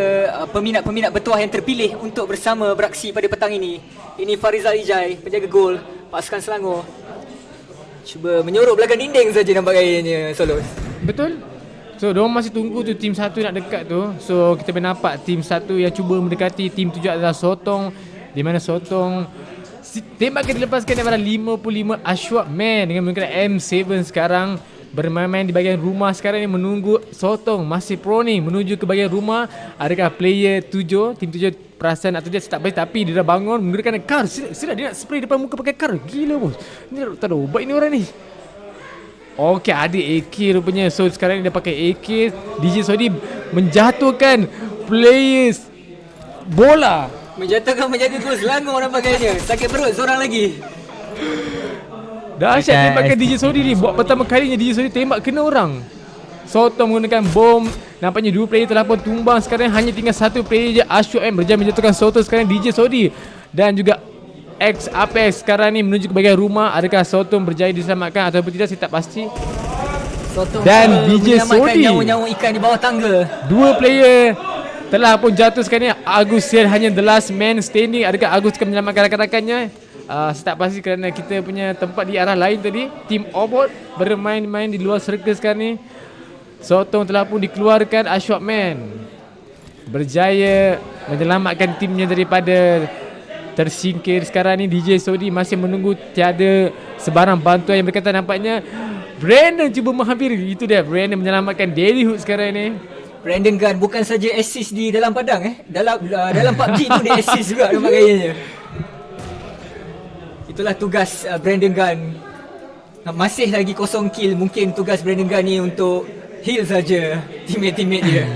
peminat-peminat bertuah yang terpilih untuk bersama beraksi pada petang ini. Ini Farizal Ijai, penjaga gol pasukan Selangor. Cuba menyorok belakang dinding saja nampak gayanya Solos. Betul. So diorang masih tunggu tu tim 1 nak dekat tu. So kita boleh nampak tim 1 yang cuba mendekati tim 7 adalah Sotong, di mana Sotong tembakan dilepaskan daripada 55 Ashwat Man dengan menggunakan M7 sekarang. Bermain-main di bahagian rumah sekarang ni, menunggu Sotong masih proning menuju ke bahagian rumah. Adakah player 7, tim 7 perasan atau dia tak baik, tapi dia dah bangun menggunakan kar. Sila dia nak spray depan muka pakai kar. Gila bos. Ni tak ada ubat ni orang ni. Okey, ada AK rupanya. So sekarang ni dia pakai AK. DJ Sodi menjatuhkan players bola. Menjatuhkan menjaga gol Selangor nampak gayanya. Sakit perut seorang lagi. Dahsyat tembakan DJ Sodi ni. Buat pertama kalinya DJ Sodi tembak kena orang. Sotong menggunakan bom. Nampaknya 2 player telah pun tumbang. Sekarang hanya tinggal 1 player je. Ashok M berjaya menjatuhkan Sotong. Sekarang DJ Sodi dan juga X Apex sekarang ni menuju ke bahagian rumah. Adakah Sotong berjaya diselamatkan ataupun tidak, saya tak pasti. Sotong Dan DJ menyelamatkan Sodi. nyawa-nyawa ikan di bawah tangga. 2 player telah pun jatuh sekarang ni. Agus Sian hanya the last man standing. Adakah Agus akan menyelamatkan rakan-rakannya? Saya tak pasti kerana kita punya tempat di arah lain tadi. Tim Obot bermain-main di luar circle sekarang ni. Sotong telah pun dikeluarkan. Ashwat Man berjaya menyelamatkan timnya daripada tersingkir. Sekarang ni DJ Sodi masih menunggu, tiada sebarang bantuan yang berkaitan. Nampaknya Brandon cuba menghampiri. Itu dia, Brandon menyelamatkan Daily Hood sekarang ni. Brandon Gunn bukan saja assist di dalam padang dalam PUBG tu dia assist juga nampak gayanya. Itulah tugas Brandon Gunn. Masih lagi kosong kill. Mungkin tugas Brandon Gunn ni untuk heal saja teammate-teammate dia.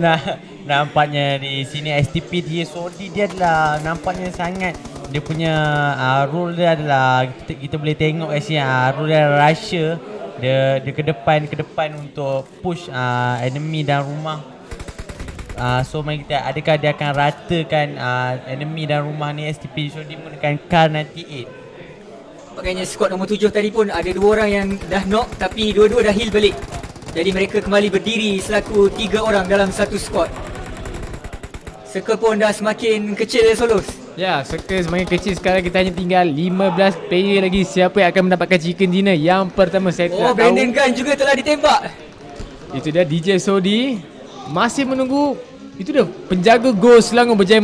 Nah, nampaknya di sini STP dia Sodi dia adalah nampaknya sangat, dia punya role dia adalah kita boleh tengok role dia Russia. Dia ke depan untuk push enemy dan rumah. So mari kita, adakah dia akan ratakan enemy dan rumah ni. STP Sodi menggunakan Kar 98. Makanya skuad nombor 7 tadi pun ada 2 orang yang dah knock tapi dua-dua dah heal balik. Jadi mereka kembali berdiri selaku 3 orang dalam satu skuad. Circle pun dah semakin kecil ya Solos. Ya, circle semakin kecil. Sekarang kita hanya tinggal 15 player lagi. Siapa yang akan mendapatkan chicken dinner? Yang pertama saya tak Brandon tahu. Gunn juga telah ditembak. Itu dia DJ Sodi masih menunggu. Itu dia penjaga gol Selangor berjaya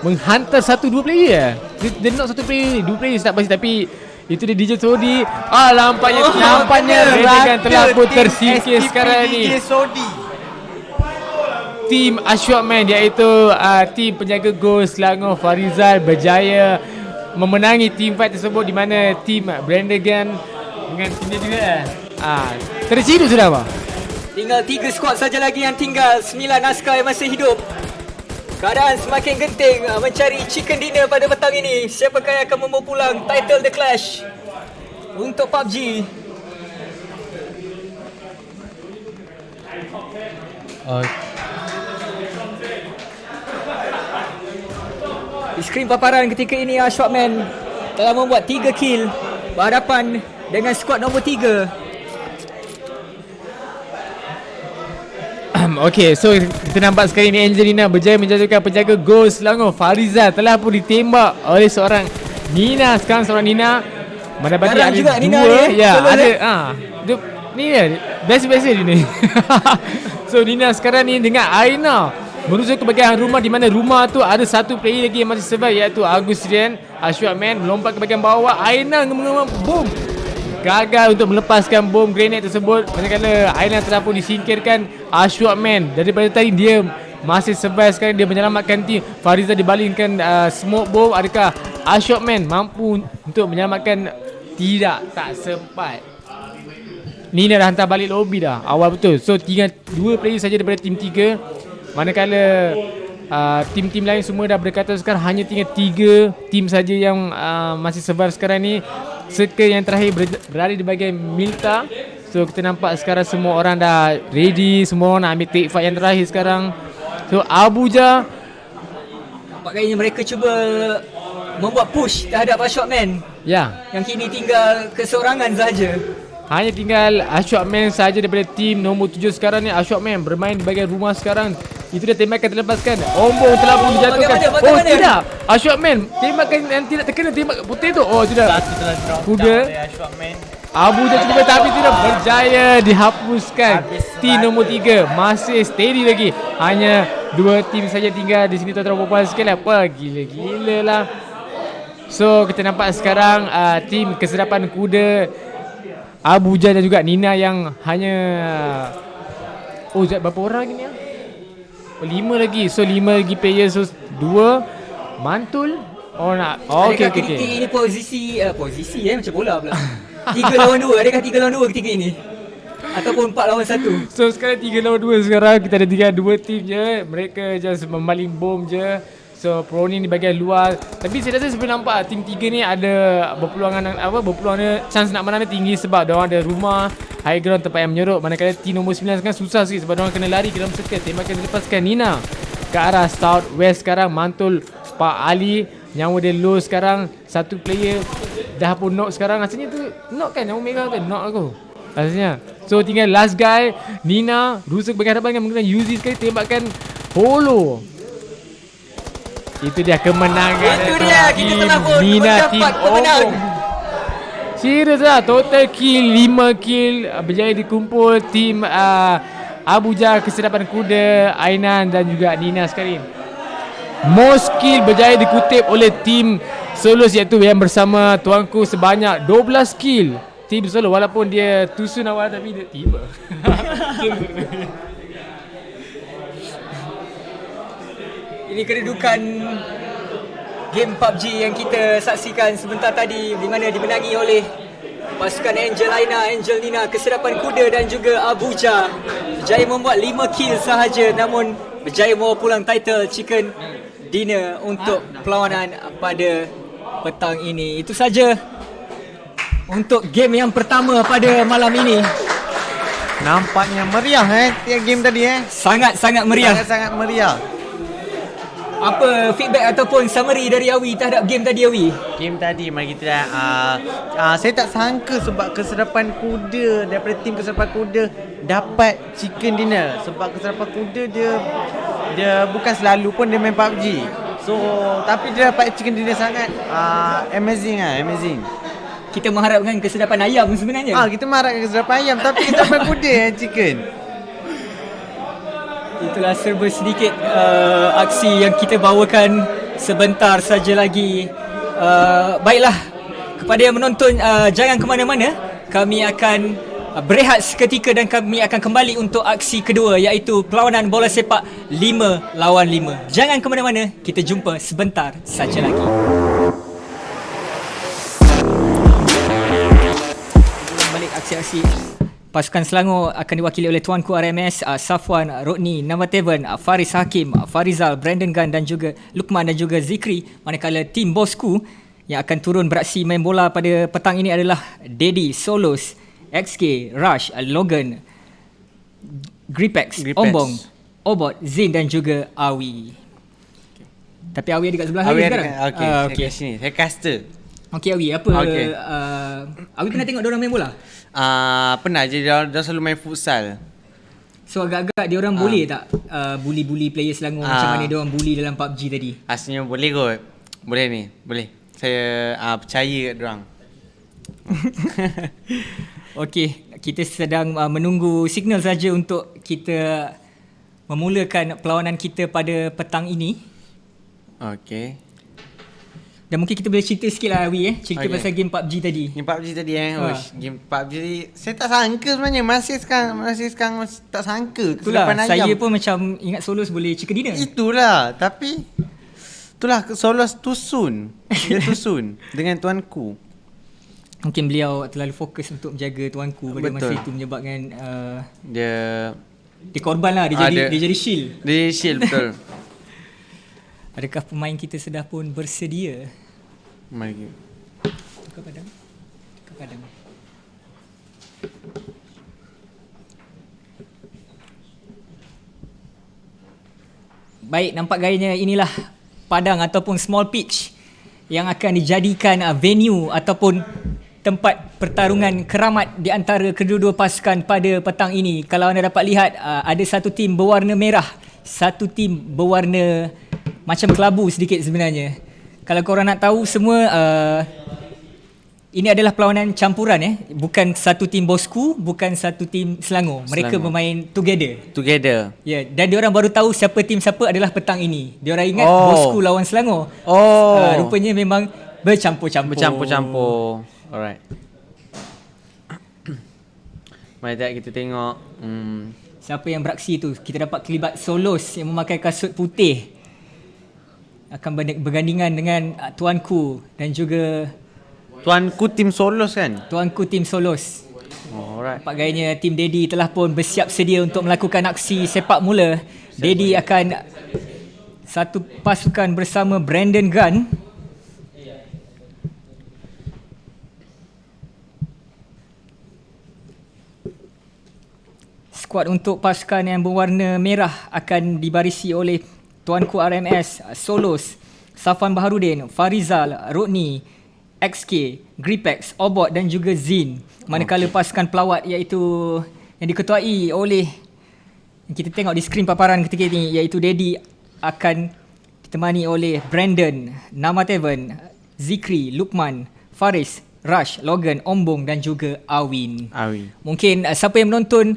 menghantar 1-2 player. Dia knock 1 player, 2 player tak pasti, tapi itu dia DJ Sodi. Nampaknya Brandon Gunn telah pun tersingkir sekarang ni. DJ Sodi. Tim Ashwat Man, iaitu tim penjaga gol Selangor Farizal berjaya memenangi team fight tersebut, di mana tim Brandon Gunn dengan tim dia juga terciduk sudah apa? Tinggal 3 skuad saja lagi yang tinggal. 9 askar yang masih hidup. Keadaan semakin genting mencari chicken dinner pada petang ini. Siapakah yang akan membawa pulang title The Clash untuk PUBG? Di skrin paparan ketika ini Ashwat Man telah membuat 3 kill berhadapan dengan skuad nombor 3. Okey, so kita nampak sekali ni Angelina berjaya menjatuhkan penjaga gol Selangor Farizal telah pun ditembak oleh seorang Nina. Sekarang seorang Nina mendapati Garang ada juga Nina 2. ni, Ya, Solos, ada ni dia biasa-biasa dia ni. So Nina sekarang ni dengan Aina menuju ke bahagian rumah, di mana rumah tu ada satu player lagi yang masih survive, iaitu Agus Rian. Ashwat Man melompat ke bahagian bawah. Ainan boom, gagal untuk melepaskan bom grenade tersebut. Manakala Ainan telah pun disingkirkan. Ashwat Man daripada tadi dia masih survive, sekarang dia menyelamatkan tim. Farizal dibalingkan smoke bomb. Adakah Ashwat Man mampu untuk menyelamatkan? Tidak, tak sempat. Nina dah hantar balik lobby dah awal betul. So tinggal 2 player saja daripada tim 3. Manakala tim-tim lain semua dah berkata sekarang hanya tinggal 3 tim saja yang masih survive sekarang ni. Circle yang terakhir berada di bahagian Milta. So kita nampak sekarang semua orang dah ready, semua orang nak ambil take fight yang terakhir sekarang. So Abuja Nampaknya mereka cuba membuat push terhadap Ashwat Man ya, yang kini tinggal keseorangan sahaja. hanya tinggal Ashwat Man saja daripada tim nombor 7 sekarang ni. Ashwat Man bermain di bahagian rumah sekarang. Itu dia tembakan terlepaskan. Ombong telah pun dijatuhkan. Bagaimana? Oh tidak, Ashwat Man tembakan yang tidak terkena, tembak potato. Oh tidak, kuda Abuja cuba tapi tidak berjaya dihapuskan. Tim nombor 3 masih steady lagi. Hanya 2 tim saja tinggal di sini, tuan-tuan dan puan sekalian. Apa gila-gila lah. So kita nampak sekarang tim kesedapan kuda Abuja dan juga Nina yang hanya berapa orang lagi ni ya? 5 lagi. So 5 lagi player. So 2 mantul. Oh nak. Oh okey okey okey. Ini posisi macam bola pula. 3 lawan 2. Adakah 3 lawan 2 ketika ini? Ataupun 4 lawan 1? So sekarang 3 lawan 2 sekarang. Kita ada tinggal 2 tim je. Mereka just membaling bom je. So Pronin di bahagian luar. Tapi saya rasa sebelum nampak tim 3 ni ada berpeluang chance nak menang tinggi sebab diorang ada rumah, high ground, tempat yang menyeruk. Manakala tim nombor 9 sekarang susah sikit sebab diorang kena lari ke dalam circle. Tembakan dilepaskan Nina ke arah south west sekarang. Mantul Pak Ali, nyawa dia low sekarang. Satu player dah pun knock sekarang. Rasanya tu knock kan, nyawa merah kan, knock aku rasanya. So tinggal last guy Nina, rusak bahagian hadapan dengan menggunakan Uzi sekali, tembakan holo. Itu dia kemenangan. Itu dia, kita telah pun Nina tim mendapat pemenang. Serius lah, total kill 5 kill berjaya dikumpul tim Abuja kesedapan kuda, Ainan dan juga Nina sekali. Most kill berjaya dikutip oleh tim Solos, iaitu yang bersama tuanku sebanyak 12 kill. Tim Solo walaupun dia tusun awal tapi dia tiba. Ini kedudukan game PUBG yang kita saksikan sebentar tadi, di mana dimenangi oleh pasukan Angel Aina, Angel Nina, kesedapan kuda dan juga Abuja. Berjaya membuat 5 kill sahaja, namun berjaya membawa pulang title Chicken Dinner untuk perlawanan pada petang ini. Itu saja untuk game yang pertama pada malam ini. Nampaknya meriah tiap game tadi Sangat-sangat meriah. Sangat-sangat meriah. Apa feedback ataupun summary dari Awi terhadap game tadi, Awi? Game tadi mari kita saya tak sangka sebab kesedapan kuda, daripada tim kesedapan kuda dapat Chicken Dinner. Sebab kesedapan kuda dia bukan selalu pun dia main PUBG. So tapi dia dapat Chicken Dinner sangat amazing. Kita mengharapkan kesedapan ayam sebenarnya. Kita mengharapkan kesedapan ayam tapi kesedapan kuda chicken. Itulah serba sedikit aksi yang kita bawakan sebentar saja lagi. Baiklah, kepada yang menonton jangan ke mana-mana. Kami akan berehat seketika dan kami akan kembali untuk aksi kedua, iaitu perlawanan bola sepak 5 lawan 5. Jangan ke mana-mana, kita jumpa sebentar saja lagi. Balik aksi-aksi. Pasukan Selangor akan diwakili oleh tuanku RMS, Safwan, Rodney, Namateven, Faris Hakim, Farizal, Brandon Gunn dan juga Lukman dan juga Zikri. Manakala tim bosku yang akan turun beraksi main bola pada petang ini adalah Dedi, Solos, XK, Rush, Logan, Gripex, Ombong, Obot, Zin dan juga Awi. Tapi Awi ada kat sebelah saya sekarang. Okey, saya sini. Saya caster. Okey Awi, apa Awi pernah tengok diorang main bola? Pernah je dia selalu main futsal. So agak-agak diorang boleh tak bully-bully player Selangor macam mana diorang bully dalam PUBG tadi? Aslinya boleh kot. Boleh ni, boleh. Saya percaya kat diorang. Okey, kita sedang menunggu signal saja untuk kita memulakan perlawanan kita pada petang ini. Okay. Dan mungkin kita boleh cerita sikit lah Awi cerita Okay. pasal game PUBG tadi. Game PUBG tadi Ha. Game PUBG tadi saya tak sangka sebenarnya masih sekarang masih tak sangka Itulah, kesilapan saya ayam. pun macam ingat Solos boleh chicken dinner. Itulah, tapi itulah Solos too soon. Dia too soon dengan tuanku. Mungkin beliau terlalu fokus untuk menjaga tuanku pada masa Betul. itu menyebabkan Dia dia korban lah, dia jadi shield. dia shield betul. Adakah pemain kita sudah pun bersedia? Mari. Tukar padang. Tukar padang. Baik, nampak gayanya inilah padang ataupun small pitch yang akan dijadikan venue ataupun tempat pertarungan keramat di antara kedua-dua pasukan pada petang ini. Kalau anda dapat lihat, ada satu tim berwarna merah, satu tim berwarna macam kelabu sedikit sebenarnya. Kalau korang nak tahu semua, ini adalah perlawanan campuran bukan satu tim Bosku, bukan satu tim Selangor. Mereka Selangor. bermain together. Together. Dan diorang baru tahu siapa adalah petang ini. Diorang ingat Oh. Bosku lawan Selangor. Rupanya memang bercampur-campur. Bercampur-campur. Alright. Mari kita tengok. Siapa yang beraksi tu? Kita dapat kelibat Solos yang memakai kasut putih. Akan bergandingan dengan tuanku dan juga Tuanku tim Solos kan? tuanku tim Solos. Alright. Nampak gayanya tim Daddy telah pun bersiap sedia untuk melakukan aksi sepak mula. Daddy akan satu pasukan bersama Brandon Gunn. Skuad untuk pasukan yang berwarna merah akan dibarisi oleh Tuanku RMS, Solos, Safwan Baharudin, Farizal, Rodney, XK, Gripex, Obot dan juga Zin. Manakala pasukan pelawat iaitu yang diketuai oleh, yang kita tengok di skrin paparan ketika ini, iaitu Daddy akan ditemani oleh Brandon, Namateven, Zikri, Lukman, Faris, Rush, Logan, Ombong dan juga Awin. Mungkin siapa yang menonton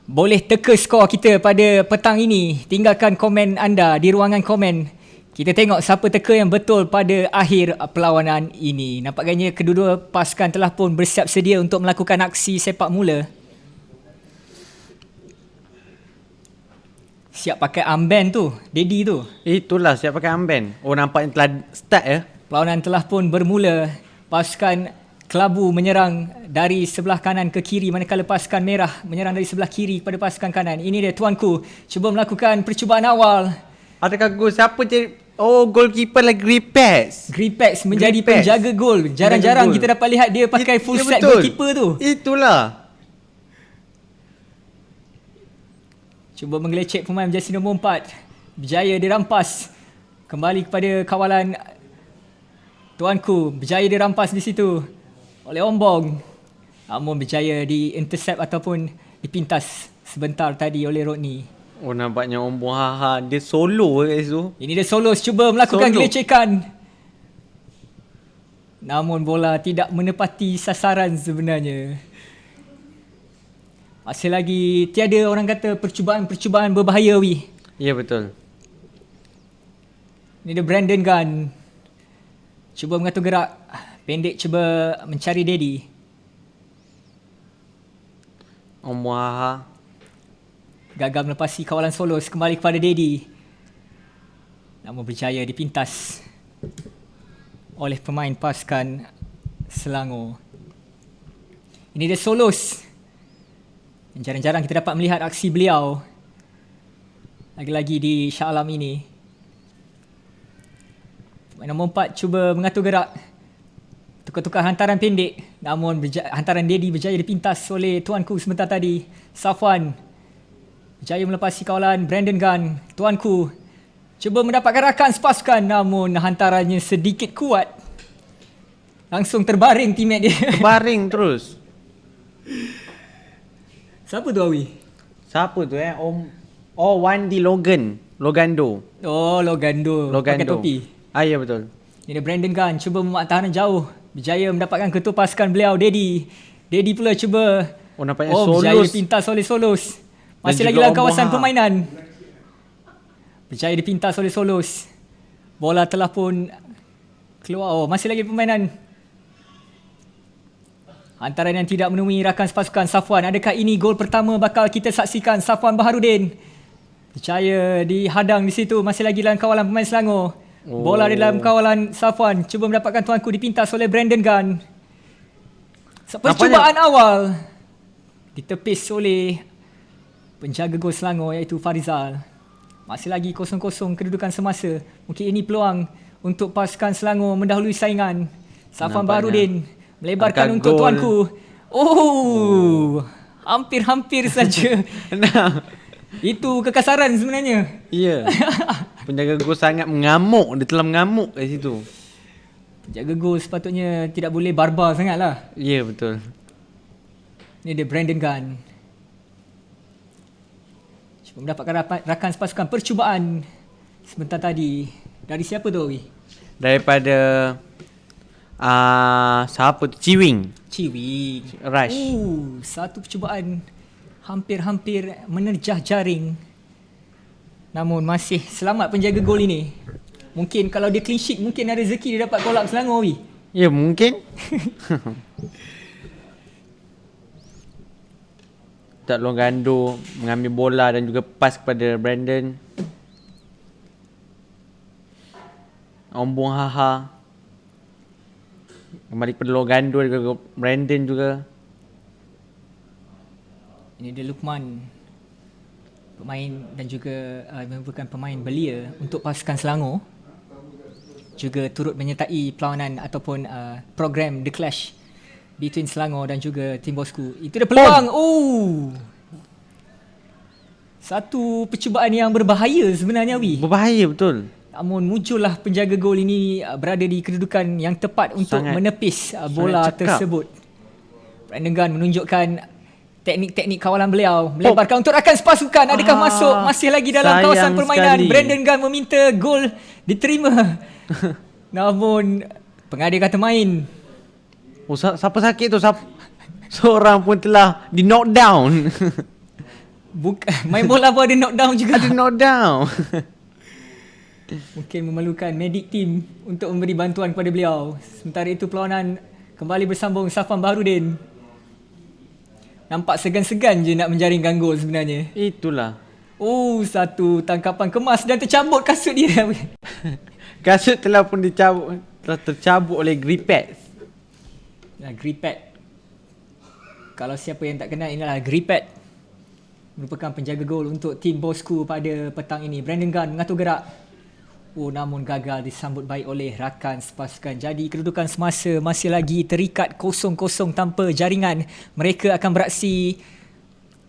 boleh teka skor kita pada petang ini. Tinggalkan komen anda di ruangan komen. Kita tengok siapa teka yang betul pada akhir perlawanan ini. Nampak gayanya kedua-dua pasukan telah pun bersiap sedia untuk melakukan aksi sepak mula. Siap pakai armband tu, Daddy tu. Itulah siap pakai armband. Oh nampaknya telah start ya. Perlawanan telah pun bermula. Pasukan Kelabu menyerang dari sebelah kanan ke kiri, manakala pasukan merah menyerang dari sebelah kiri kepada pasukan kanan. Ini dia tuanku cuba melakukan percubaan awal. Adakah gol siapa jadi? Oh, goalkeeper lah Gripex. Gripex menjadi Gripex. penjaga gol. Jarang-jarang Penjaga gol. kita dapat lihat dia pakai full Ya, set betul. goalkeeper tu. Itulah. Cuba menggelecek pemain jersey nombor 4. Berjaya dirampas. Kembali kepada kawalan tuanku. Berjaya dirampas di situ oleh Ombong. Namun berjaya di-intercept ataupun dipintas sebentar tadi oleh Rodney. Oh nampaknya Ombong haha dia solo kat situ. Ini dia Solos cuba melakukan Solo. gelecekan. Namun bola tidak menepati sasaran sebenarnya. Masih lagi tiada orang kata percubaan-percubaan berbahaya Wi. Ya betul. Ini dia Brandon Gunn. Cuba mengatur gerak. Pendek cuba mencari Daddy. Ombong haha. Gagal melepasi kawalan Solos, kembali kepada Daddy. Namun berjaya dipintas oleh pemain pasukan Selangor. Ini dia Solos. Jarang-jarang kita dapat melihat aksi beliau. Lagi-lagi di Shah Alam ini. Pemain nombor 4 cuba mengatur gerak. Tukar-tukar hantaran pendek. Namun hantaran Daddy berjaya dipintas oleh tuanku sebentar tadi. Safwan berjaya melepasi kawalan Brandon Gunn. Tuanku cuba mendapatkan rakan sepasukan, namun hantarannya sedikit kuat. Langsung terbaring teammate dia. Baring terus. Siapa tu Awi? Siapa tu Wandi Logando. Oh, Logando. Pakai topi. Ya betul. Ini dia Brandon Gunn cuba mematahkan jauh. Berjaya mendapatkan ketua pasukan beliau, Daddy. Daddy pula cuba. Oh nampaknya berjaya Solos. pintas oleh Solos. Masih Dan lagi juga dalam kawasan Ombong. permainan. Berjaya dipintas oleh Solos. Bola telah pun keluar. Oh, masih lagi permainan. Antara yang tidak menemui rakan sepasukan Safwan. Adakah ini gol pertama bakal kita saksikan Safwan Baharudin? Berjaya dihadang di situ. Masih lagi dalam kawalan pemain Selangor. Bola di dalam kawalan Safwan. Cuba mendapatkan tuanku, dipintas oleh Brandon Gunn. Percubaan awal ditepis oleh penjaga gol Selangor iaitu Farizal. Masih lagi 0-0 kedudukan semasa. Mungkin ini peluang untuk pasukan Selangor mendahului saingan. Safwan Baharudin melebarkan Angkat untuk gol. tuanku. Oh, hampir-hampir saja. Itu kekasaran sebenarnya. Ya. Penjaga gol sangat mengamuk. Dia telah mengamuk kat situ. Penjaga gol sepatutnya tidak boleh barbar sangat lah. Ya, betul. Ini dia Brandon Gunn. Cuba mendapatkan rakan sepasukan percubaan sebentar tadi. Dari siapa tu, Awi? Daripada siapa tu? Ciwing. Ciwing. Rush. Satu percubaan hampir-hampir menerjah jaring. Namun masih selamat penjaga gol ini. Mungkin kalau dia clean sheet, mungkin ada rezeki dia dapat call up Selangor, Awi. Ya, mungkin. Tak Long Gando mengambil bola dan juga pas kepada Brandon. Ombong Haha. Kembali kepada Long Gando dan juga Brandon juga. Ini dia Lukman. Pemain dan juga merupakan pemain belia untuk pasukan Selangor. Juga turut menyertai perlawanan ataupun program The Clash between Selangor dan juga Tim Bosku. Itu dia peluang. Satu percubaan yang berbahaya sebenarnya, Wi. Berbahaya betul. Namun muncullah penjaga gol ini berada di kedudukan yang tepat untuk Sangat- menepis bola cekap. tersebut. Brandon Gunn menunjukkan teknik-teknik kawalan beliau. Melebarkan untuk rakan sepasukan. Adakah masuk? Masih lagi dalam sayang kawasan permainan. sekali. Brandon Gunn meminta gol diterima. Namun pengadil kata main. Oh, siapa sakit tu? Seorang pun telah di knock down. Main bola pun ada knockdown juga. Ada knock down. Mungkin memerlukan medic team untuk memberi bantuan kepada beliau. Sementara itu perlawanan kembali bersambung. Safwan Baharudin nampak segan-segan je nak menjaringkan gol sebenarnya. Itulah. Satu tangkapan kemas dan tercabut kasut dia. Kasut telah pun tercabut oleh Gripet. Gripet. Kalau siapa yang tak kenal, inilah Gripet. Merupakan penjaga gol untuk tim Bosku pada petang ini. Brandon Gunn mengatur gerak. Namun gagal disambut baik oleh rakan sepasukan. Jadi kedudukan semasa masih lagi terikat 0-0 tanpa jaringan. Mereka akan beraksi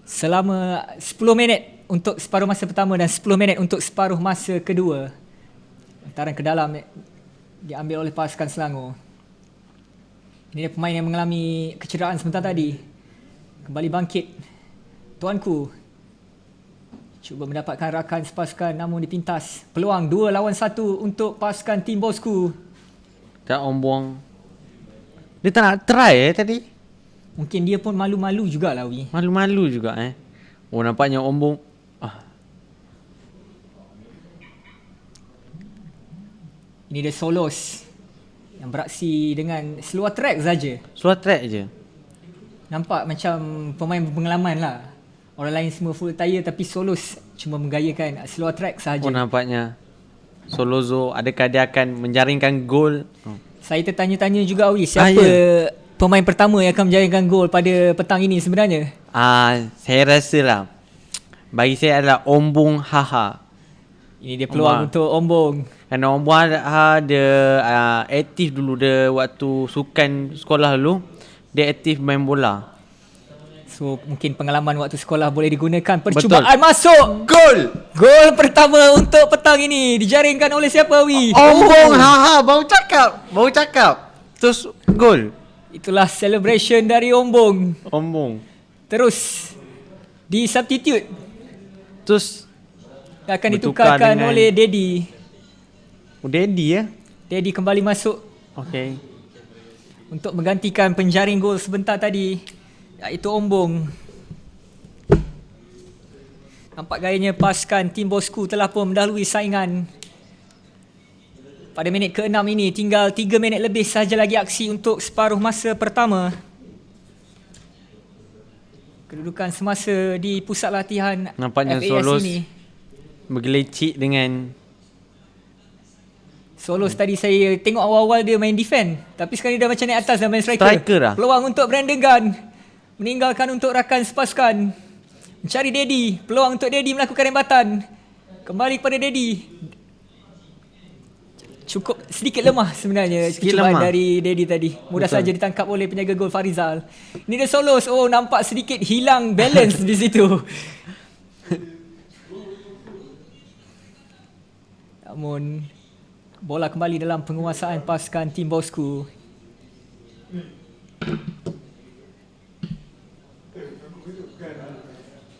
selama 10 minit untuk separuh masa pertama dan 10 minit untuk separuh masa kedua. Hantaran ke dalam diambil oleh pasukan Selangor. Ini dia pemain yang mengalami kecederaan sebentar tadi. Kembali bangkit. Tuanku cuba mendapatkan rakan sepasukan namun dipintas. Peluang 2 lawan 1 untuk pasukan Tim Bosku. Tak ombong. Dia tak nak try tadi. Mungkin dia pun malu-malu jugalah, Wi. Malu-malu juga nampaknya ombong. Ini dia Solos yang beraksi dengan seluar track saja. Suara track je. Nampak macam pemain berpengalaman lah. Orang lain semua full tire tapi Solos cuma menggayakan seluar track sahaja. Nampaknya Solozo, adakah dia akan menjaringkan gol? Saya tertanya-tanya juga, Awi, siapa pemain pertama yang akan menjaringkan gol pada petang ini sebenarnya? Saya rasa lah, bagi saya adalah Ombong Haha. Ini dia peluang untuk Ombong. Kerana Ombong Haha dia aktif dulu, dia waktu sukan sekolah dulu dia aktif main bola. So mungkin pengalaman waktu sekolah boleh digunakan. Percubaan masuk. Gol! Gol pertama untuk petang ini dijaringkan oleh siapa, Wi? Ombong Haha, baru cakap. Terus gol. Itulah celebration dari Ombong. Ombong. Terus di substitute Terus akan bertukar ditukarkan dengan oleh Dedi. Daddy Dedi kembali masuk Okay. untuk menggantikan penjaring gol sebentar tadi, iaitu Ombong. Nampak gayanya pasukan tim bosku telah pun mendahului saingan. Pada minit ke-6 ini, tinggal 3 minit lebih sahaja lagi aksi untuk separuh masa pertama. Kedudukan semasa di pusat latihan Nampaknya FAS Solos ini. bergelecik dengan Solos tadi saya tengok awal-awal dia main defend, tapi sekarang dia dah macam naik atas dah main striker. Striker dah. Peluang untuk Brandon Gunn. Meninggalkan untuk rakan sepasukan. Mencari Daddy. Peluang untuk Daddy melakukan rembatan. Kembali kepada Daddy. Cukup sedikit lemah sebenarnya Sedikit percubaan lemah. dari Daddy tadi. Mudah Betul. saja ditangkap oleh penjaga gol Farizal. Ini dia Solos. Oh, nampak sedikit hilang balance di situ. Namun bola kembali dalam penguasaan pasukan tim bosku.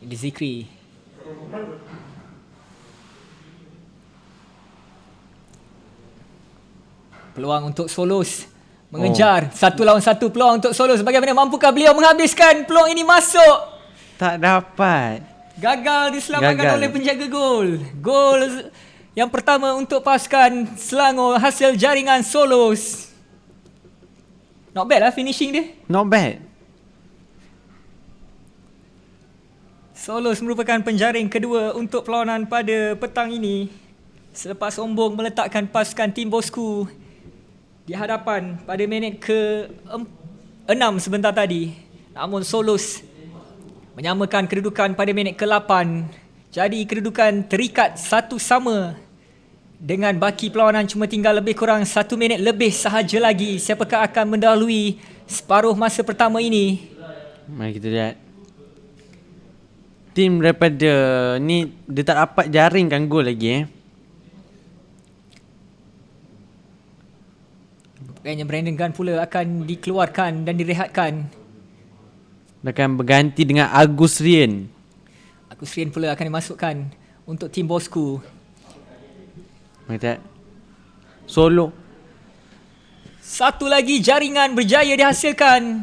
Ini Zikri. Peluang untuk Solos mengejar. Satu lawan satu peluang untuk Solos. Bagaimana mampukah beliau menghabiskan peluang ini masuk? tak dapat. Gagal diselamatkan Gagal. oleh penjaga gol. Gol yang pertama untuk pasukan Selangor hasil jaringan Solos. Not bad lah finishing dia. Not bad. Solos merupakan penjaring kedua untuk perlawanan pada petang ini. Selepas Ombong meletakkan pasukan tim bosku di hadapan pada minit ke-6 sebentar tadi. Namun Solos menyamakan kedudukan pada minit ke-8. Jadi kedudukan terikat satu sama. Dengan baki perlawanan cuma tinggal lebih kurang 1 minit lebih sahaja lagi. Siapakah akan mendahului separuh masa pertama ini? Mari kita lihat. Tim daripada ni dia tak dapat jaringkan gol lagi Kayaknya Brandon Gunn pula akan dikeluarkan dan direhatkan. Akan berganti dengan Agus Rien. Agus Rien pula akan dimasukkan untuk tim bosku. Mari kita lihat. Solo. Satu lagi jaringan berjaya dihasilkan.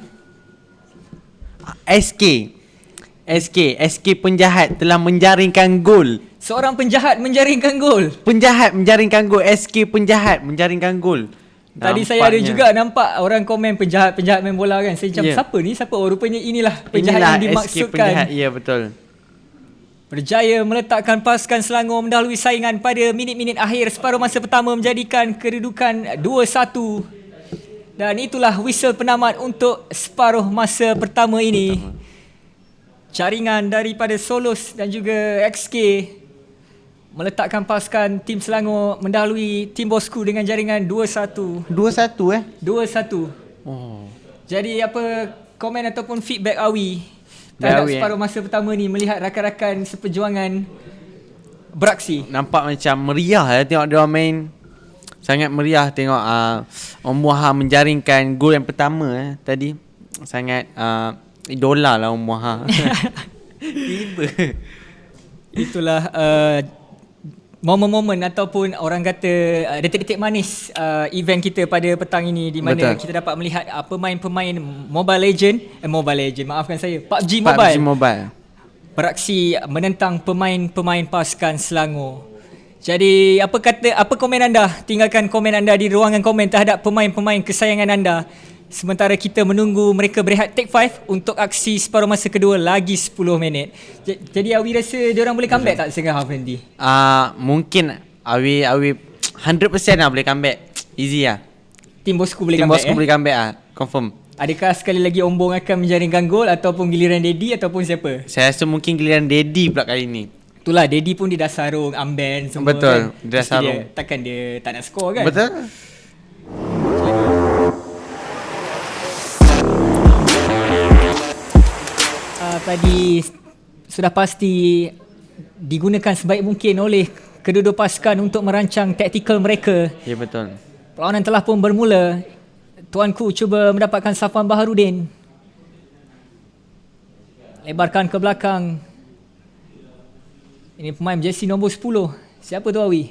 SK penjahat telah menjaringkan gol. Seorang penjahat menjaringkan gol. Penjahat menjaringkan gol. SK penjahat menjaringkan gol. Tadi saya ada juga nampak orang komen penjahat-penjahat main bola kan. Saya macam Ya. siapa ni? Siapa? Oh, rupanya inilah penjahat Inilah yang SK dimaksudkan. penjahat. Ya, betul. Berjaya meletakkan pasukan Selangor mendahului saingan pada minit-minit akhir separuh masa pertama menjadikan kedudukan 2-1. Dan itulah whistle penamat untuk separuh masa pertama ini. Jaringan daripada Solos dan juga XK meletakkan pasukan tim Selangor mendahului tim bosku dengan jaringan 2-1. 2-1 2-1. Oh. Jadi apa komen ataupun feedback Awi terhadap Awi, separuh masa pertama ni melihat rakan-rakan seperjuangan beraksi? Nampak macam meriah tengok dia orang main. Sangat meriah tengok Om Wahab menjaringkan gol yang pertama tadi. Sangat idola lah Om Wahab. Tiba. Itulah momen-momen ataupun orang kata detik-detik manis event kita pada petang ini, di mana Betul. kita dapat melihat pemain-pemain Mobile Legend, maafkan saya, PUBG Mobile, PUBG Mobile. beraksi menentang pemain-pemain pasukan Selangor. Jadi apa komen anda? Tinggalkan komen anda di ruangan komen terhadap pemain-pemain kesayangan anda. Sementara kita menunggu mereka berehat take 5 untuk aksi separuh masa kedua lagi 10 minit. Jadi Awi rasa diorang boleh comeback tak second half nanti? Mungkin Awi 100% lah boleh comeback. Easy lah. Tim bosku boleh Tim comeback bosku boleh comeback lah. Confirm. Adakah sekali lagi Ombong akan menjaringkan gol ataupun giliran Daddy ataupun siapa? Saya rasa mungkin giliran Daddy pula kali ni. Itulah Daddy pun dia dah sarung, armband semua. Betul, kan. dia dah Mesti sarung. Takkan dia tak nak skor kan? Betul? Tadi sudah pasti digunakan sebaik mungkin oleh kedua-dua pasukan untuk merancang taktikal mereka. Ya, betul. Perlawanan telah pun bermula. Tuanku cuba mendapatkan Safwan Baharudin. Lebarkan ke belakang. Ini pemain jersey nombor 10. Siapa tu Awi?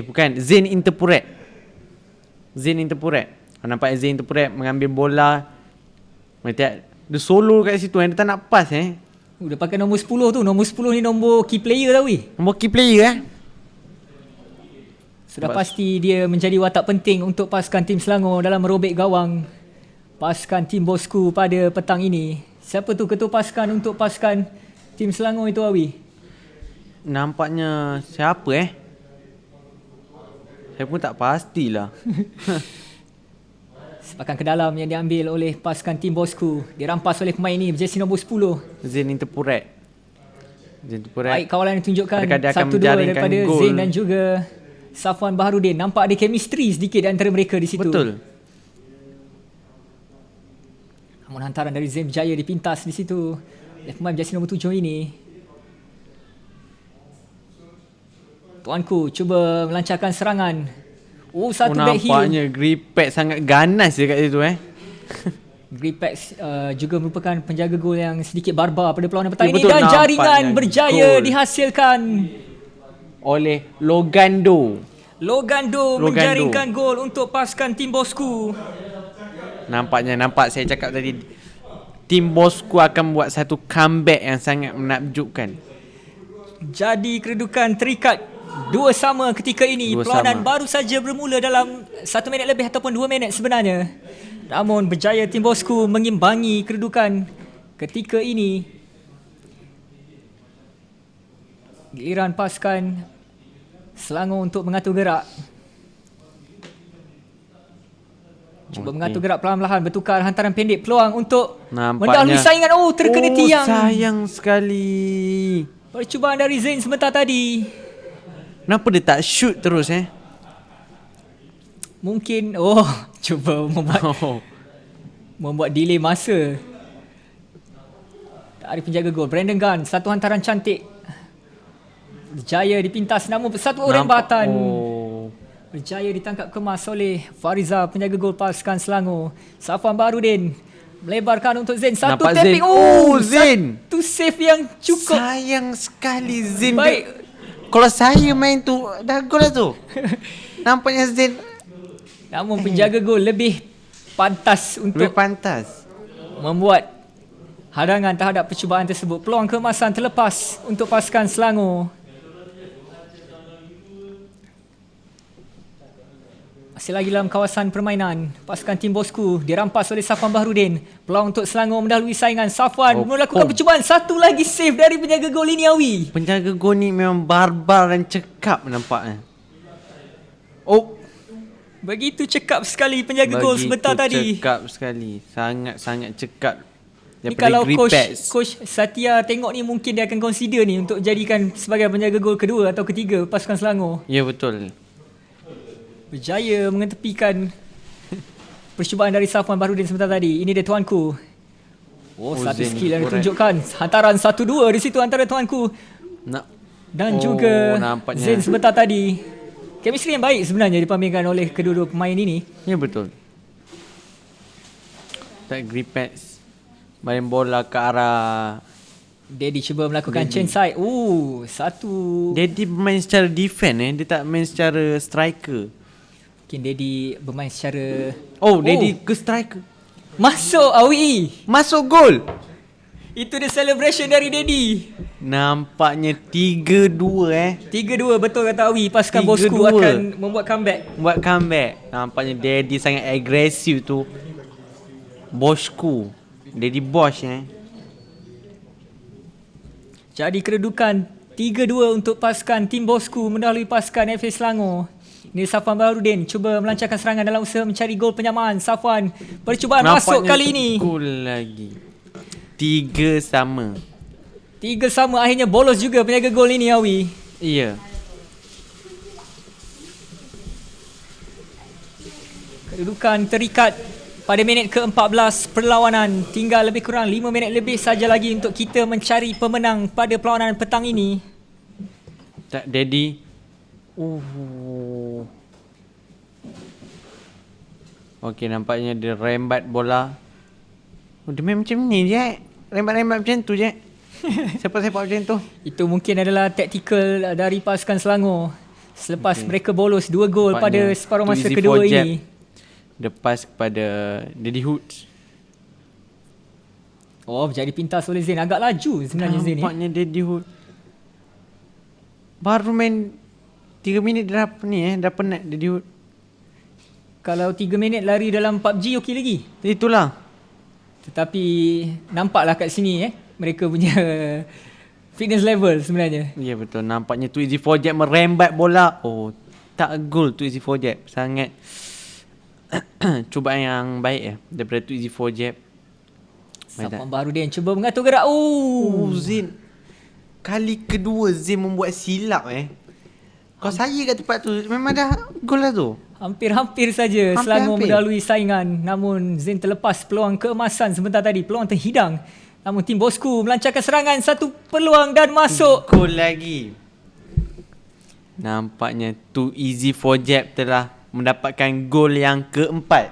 Bukan, Zain Interpuret. Nampak Zain Interpuret mengambil bola. Dia solo kat situ, dia tak nak pass Dia pakai nombor 10 tu. Nombor 10 ni nombor key player tau weh. Nombor key player Sudah pasti dia menjadi watak penting untuk pasukan tim Selangor dalam merobek gawang pasukan tim Bosku pada petang ini. Siapa tu ketua pasukan untuk pasukan tim Selangor itu Awi? Nampaknya siapa Saya pun tak pastilah. Sepakan ke dalam yang diambil oleh pasukan tim Bosku. Dirampas oleh pemain ini berjersey nombor 10. Zain Interpurat. Baik kawalan yang tunjukkan Adakah dia akan 1-2 menjaringkan daripada gol? Zain dan juga Safwan Baharudin. Nampak ada chemistry sedikit di antara mereka di situ. Betul. Namun hantaran dari Zain berjaya dipintas di situ oleh pemain berjersey nombor 7 ini. Tuanku cuba melancarkan serangan. Satu back heel. Nampaknya Gripek sangat ganas dia kat situ Gripex juga merupakan penjaga gol yang sedikit barbar pada perlawanan petang Ya, ini. betul, Dan jaringan nampaknya berjaya gol dihasilkan oleh Logando. Logando menjaringkan gol untuk pasukan tim Bosku. Nampak saya cakap tadi, tim Bosku akan buat satu comeback yang sangat menakjubkan. Jadi kedudukan terikat 2-2 ketika ini. 2-2. Perlawanan baru saja bermula dalam 1 minit lebih ataupun 2 minit sebenarnya. Namun berjaya tim Bosku mengimbangi kedudukan ketika ini. Giliran pasukan Selangor untuk mengatur gerak. Cuba mengatur gerak perlahan-lahan, bertukar hantaran pendek, peluang untuk mendahului saingan. Terkena tiang. Sayang sekali. Percubaan dari Zain sebentar tadi. Kenapa dia tak shoot terus Mungkin cuba membuat delay masa dari penjaga gol Brandon Gunn. Satu hantaran cantik berjaya dipintas, namun satu orang batan berjaya ditangkap kemas oleh Fariza, penjaga gol pasukan Selangor. Safwan Baharudin melebarkan untuk Zain. Satu tapping. Zain. Satu save yang cukup. Sayang sekali Zain. Baik. Kalau saya main tu dah gol lah tu. Nampaknya Zain Namun penjaga gol lebih pantas untuk membuat hadangan terhadap percubaan tersebut. Peluang keemasan terlepas untuk pasukan Selangor. Masih lagi dalam kawasan permainan, pasukan tim Bosku dirampas oleh Safwan Baharudin. Peluang untuk Selangor mendahului saingan. Safwan melakukan percubaan. Satu lagi save dari penjaga gol ini Awi. Penjaga gol ni memang barbar dan cekap nampaknya. Begitu cekap sekali penjaga gol sebentar tadi. Cekap sekali. Sangat-sangat cekap. Ni kalau coach Satya tengok ni, mungkin dia akan consider ni untuk jadikan sebagai penjaga gol kedua atau ketiga pasukan Selangor. Ya, betul. Berjaya mengetepikan percubaan dari Safwan Baharudin sebentar tadi. Ini dia tuanku. Satu skill yang ditunjukkan. Hantaran 1-2 di situ antara tuanku dan juga Zain sebentar tadi. Chemistry yang baik sebenarnya dipamerkan oleh kedua-dua pemain ini. Ya, betul. Tak Gripex main bola ke arah Daddy cuba melakukan chain side. Satu. Daddy bermain secara defend dia tak main secara striker. Mungkin Daddy bermain secara Daddy ke striker. Masuk Awi. Masuk gol. Itu the celebration dari Daddy. Nampaknya 3-2 3-2 betul kata Awi. Pasukan Bosku akan membuat comeback. Nampaknya Daddy sangat agresif tu. Bosku. Daddy Bosch Jadi kedudukan 3-2 untuk pasukan tim Bosku mendahului pasukan FA Selangor. Ini Safwan Baharudin cuba melancarkan serangan dalam usaha mencari gol penyamaan. Safwan percubaan masuk kali ini. Gol lagi. 3-3 akhirnya bolos juga penjaga gol ini Awi. Iya. Kedudukan terikat pada minit ke-14 perlawanan. Tinggal lebih kurang 5 minit lebih saja lagi untuk kita mencari pemenang pada perlawanan petang ini. Tak Daddy. Okey, nampaknya dia rembat bola. Dia main macam ni je. Rembat-rembat macam tu je. Sepak-sepak macam tu. Itu mungkin adalah taktikal dari pasukan Selangor. Selepas mereka bolos 2 gol pada separuh masa kedua ini. Lepas kepada Daddy Hoods. Oh, jadi pintas oleh Zain. Agak laju sebenarnya Zain ni. Nampaknya Daddy Hood baru main 3 minit dah dah penat Daddy Hood. Kalau 3 minit lari dalam PUBG okey lagi. Itulah. Tetapi nampaklah kat sini mereka punya fitness level sebenarnya. Ya betul. Nampaknya Twizy Forjet merembat bola. Oh, tak gol Twizy Forjet. Sangat cubaan yang baik daripada Twizy Forjet. Safwan Baharudin cuba mengatur gerak. Oh, Zain. Kali kedua Zain membuat silap Kalau saya kat tempat tu memang dah gol lah tu. Hampir-hampir saja Selangor mendahului saingan. Namun Zain terlepas peluang keemasan sebentar tadi. Peluang terhidang. Namun tim bosku melancarkan serangan. Satu peluang dan masuk. Gol lagi. Nampaknya Too Easy for Jab telah mendapatkan gol yang keempat.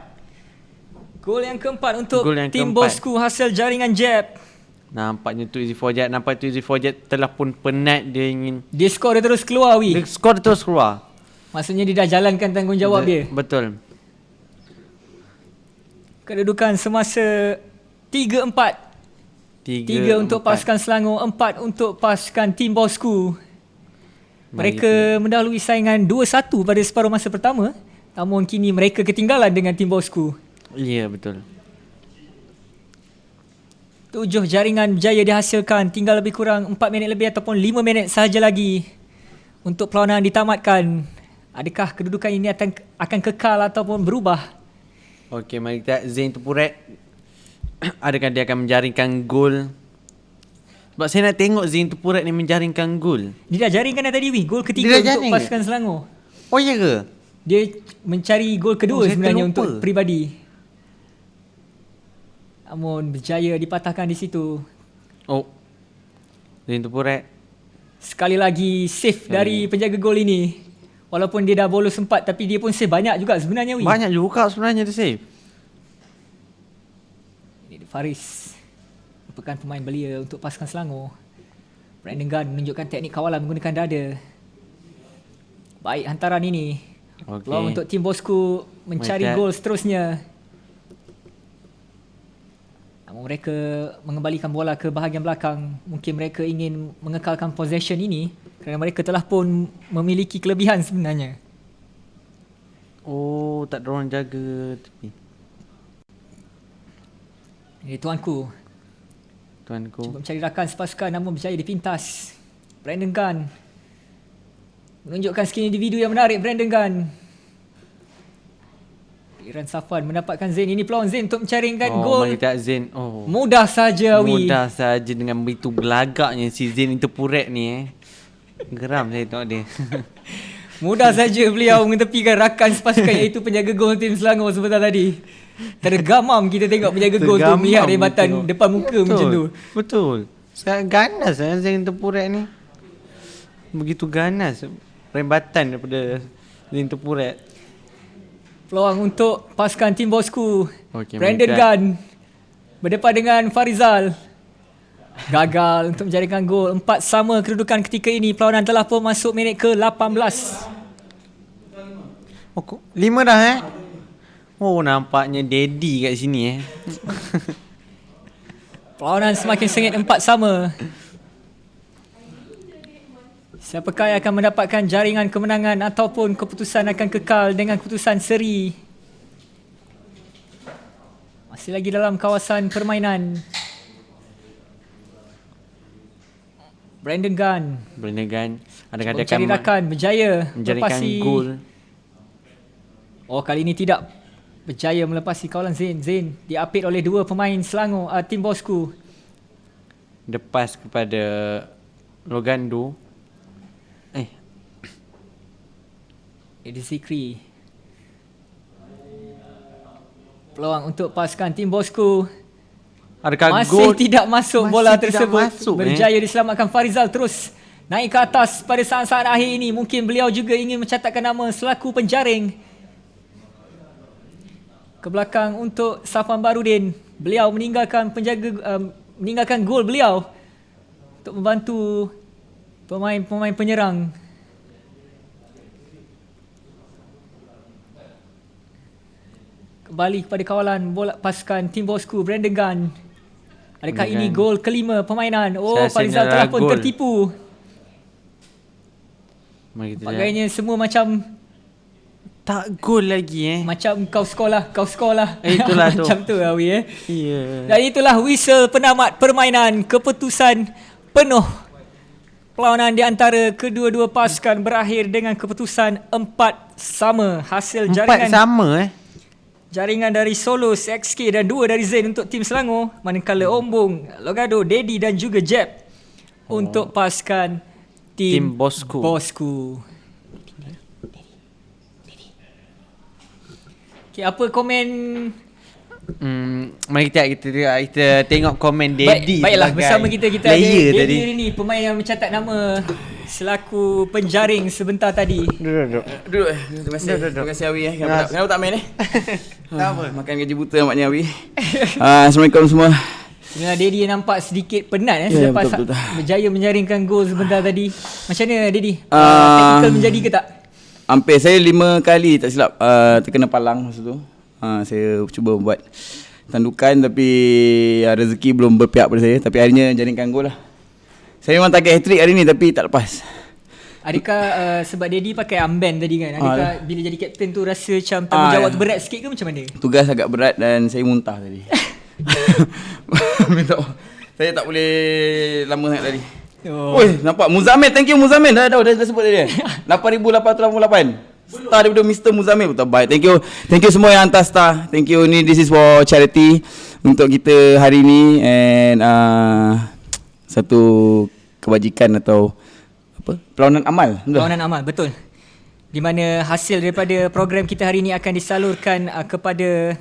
Gol yang keempat untuk Gol yang tim keempat. bosku hasil jaringan jab. Nampaknya Too Easy for Jab. Nampak Too Easy for Jab telah pun penat. Dia ingin Dia skor dia terus keluar skor dia terus keluar. Maksudnya dia dah jalankan tanggungjawab dia. Betul. Kedudukan semasa 3-4. 3 untuk pasukan Selangor, 4 untuk pasukan tim bosku. Mereka mendahului saingan 2-1 pada separuh masa pertama. Namun kini mereka ketinggalan dengan tim bosku. Ya, betul. 7 jaringan berjaya dihasilkan. Tinggal lebih kurang 4 minit lebih ataupun 5 minit sahaja lagi untuk perlawanan ditamatkan. Adakah kedudukan ini akan kekal ataupun berubah? Okey, mari kita Zain Tupuret. Adakah dia akan menjaringkan gol? Sebab saya nak tengok Zain Tupuret ni menjaringkan gol. Dia dah jaringkan dah tadi gol ketiga Dia dah untuk jaring pasukan Selangor. Oh, ya ke? Dia mencari gol kedua saya sebenarnya terlupa. untuk peribadi. Namun berjaya dipatahkan di situ. Oh. Zain Tupuret. Sekali lagi save dari penjaga gol ini. Walaupun dia dah bolos sempat tapi dia pun save banyak juga sebenarnya. Banyak juga sebenarnya dia save. Ini Faris merupakan pemain belia untuk pasukan Selangor. Brandon Gunn menunjukkan teknik kawalan menggunakan dada. Baik hantaran ini. Okey. Peluang untuk tim bosku mencari Mereka- gol seterusnya. Namun mereka mengembalikan bola ke bahagian belakang. Mungkin mereka ingin mengekalkan possession ini kerana mereka telah pun memiliki kelebihan sebenarnya. Oh, tak ada orang jaga tepi. Ini tuanku. Tuanku. Cuba mencari rakan sepasukan namun berjaya dipintas. Brandon Gunn menunjukkan skill individu yang menarik. Brandon Gunn. Iran Safwan mendapatkan Zain. Ini peluang Zain untuk mencaringkan gol. Mari kita Zain. Oh. Mudah saja Awi. Mudah saja dengan begitu gelagaknya si Zain Tupuret ni Geram saya tengok dia. Mudah saja beliau mengetepikan rakan sepasukan iaitu penjaga gol tim Selangor sebentar tadi. Tergamam kita tengok penjaga gol tu Tergamam melihat rebatan tengok. depan muka macam tu. Betul. Sangat ganas Zain Tupuret ni. Begitu ganas rebatan daripada Zain Tupuret. Peluang untuk pasukan tim bosku. Okey, Brandon mereka- Gunn berdepan dengan Farizal. Gagal untuk menjaringkan gol. 4 sama kedudukan ketika ini. Perlawanan telah pun masuk minit ke-18. Oh, 5 dah Oh, nampaknya Daddy kat sini Perlawanan semakin sengit, 4 sama. Siapakah yang akan mendapatkan jaringan kemenangan ataupun keputusan akan kekal dengan keputusan seri? Masih lagi dalam kawasan permainan. Brandon Gunn Brandon Gunn. Adakah dia mencari akan rakan, berjaya menjaringkan melepasi gol? Oh, kali ini tidak berjaya melepasi kawalan Zain. Zain diapit oleh 2 pemain Selangor, tim bosku. Lepas kepada Logando. Edi Zikri. Peluang untuk pasukan tim bosku. Adakah Masih gol? tidak masuk Masih bola tidak tersebut. masuk, Berjaya diselamatkan Farizal terus naik ke atas pada saat-saat akhir ini. Mungkin beliau juga ingin mencatatkan nama selaku penjaring. Ke belakang untuk Safwan Baharudin. Beliau meninggalkan meninggalkan gol beliau untuk membantu pemain-pemain penyerang. Kembali kepada kawalan bola pasukan tim bosku. Brandon Gunn. Adakah Dengan- ini gol kelima permainan? Oh, Saya rasa Farizal ini telah adalah pun gol. tertipu. Mari kita lihat. Bagainya semua macam Tak gol lagi macam kau sekolah. Itulah tu. Macam tu Awi Ya. Dan itulah whistle penamat permainan. Keputusan penuh. Perlawanan di antara kedua-dua pasukan berakhir dengan keputusan 4-sama. Hasil 4 jaringan sama jaringan dari Solos, XK dan 2 dari Zain untuk tim Selangor. Manakala Ombong, Logado, Dedi dan juga Jeb untuk pasukan tim Bosku. Okay, apa komen? Mari kita tengok komen Dedi. Baiklah, sebagai bersama kita ada player Dedi tadi. ni, pemain yang mencatat nama selaku penjaring sebentar tadi. Duduk. Duduk. Terima kasih Awi Kenapa tak main makan gaji buta nampaknya Awi. Assalamualaikum semua. Inilah Dedi yang nampak sedikit penat Ya, selepas betul. berjaya menjaringkan gol sebentar tadi. Macam mana Dedi? Ah, Technical menjadi ke tak? Hampir saya 5 kali tak silap terkena palang masa tu. Saya cuba buat tandukan tapi rezeki belum berpihak pada saya. Tapi harinya jaringkan gol lah. Saya memang target hat-trick hari ni tapi tak lepas. Adakah sebab Dedi pakai armband tadi kan? Adakah bila jadi kapten tu rasa macam tanggungjawab tu berat sikit ke macam mana? Tugas agak berat dan saya muntah tadi. Minta saya tak boleh lama sangat tadi. Oi, nampak Muzamil, thank you Muzamil. Dah sebut tadi. 8,888. Star daripada Mr. Muzamil. Betul baik. Thank you semua yang hantar star. Thank you ni, this is for charity untuk kita hari ni and satu kebajikan atau apa? Perlawanan amal. Perlawanan amal, betul. Di mana hasil daripada program kita hari ini akan disalurkan kepada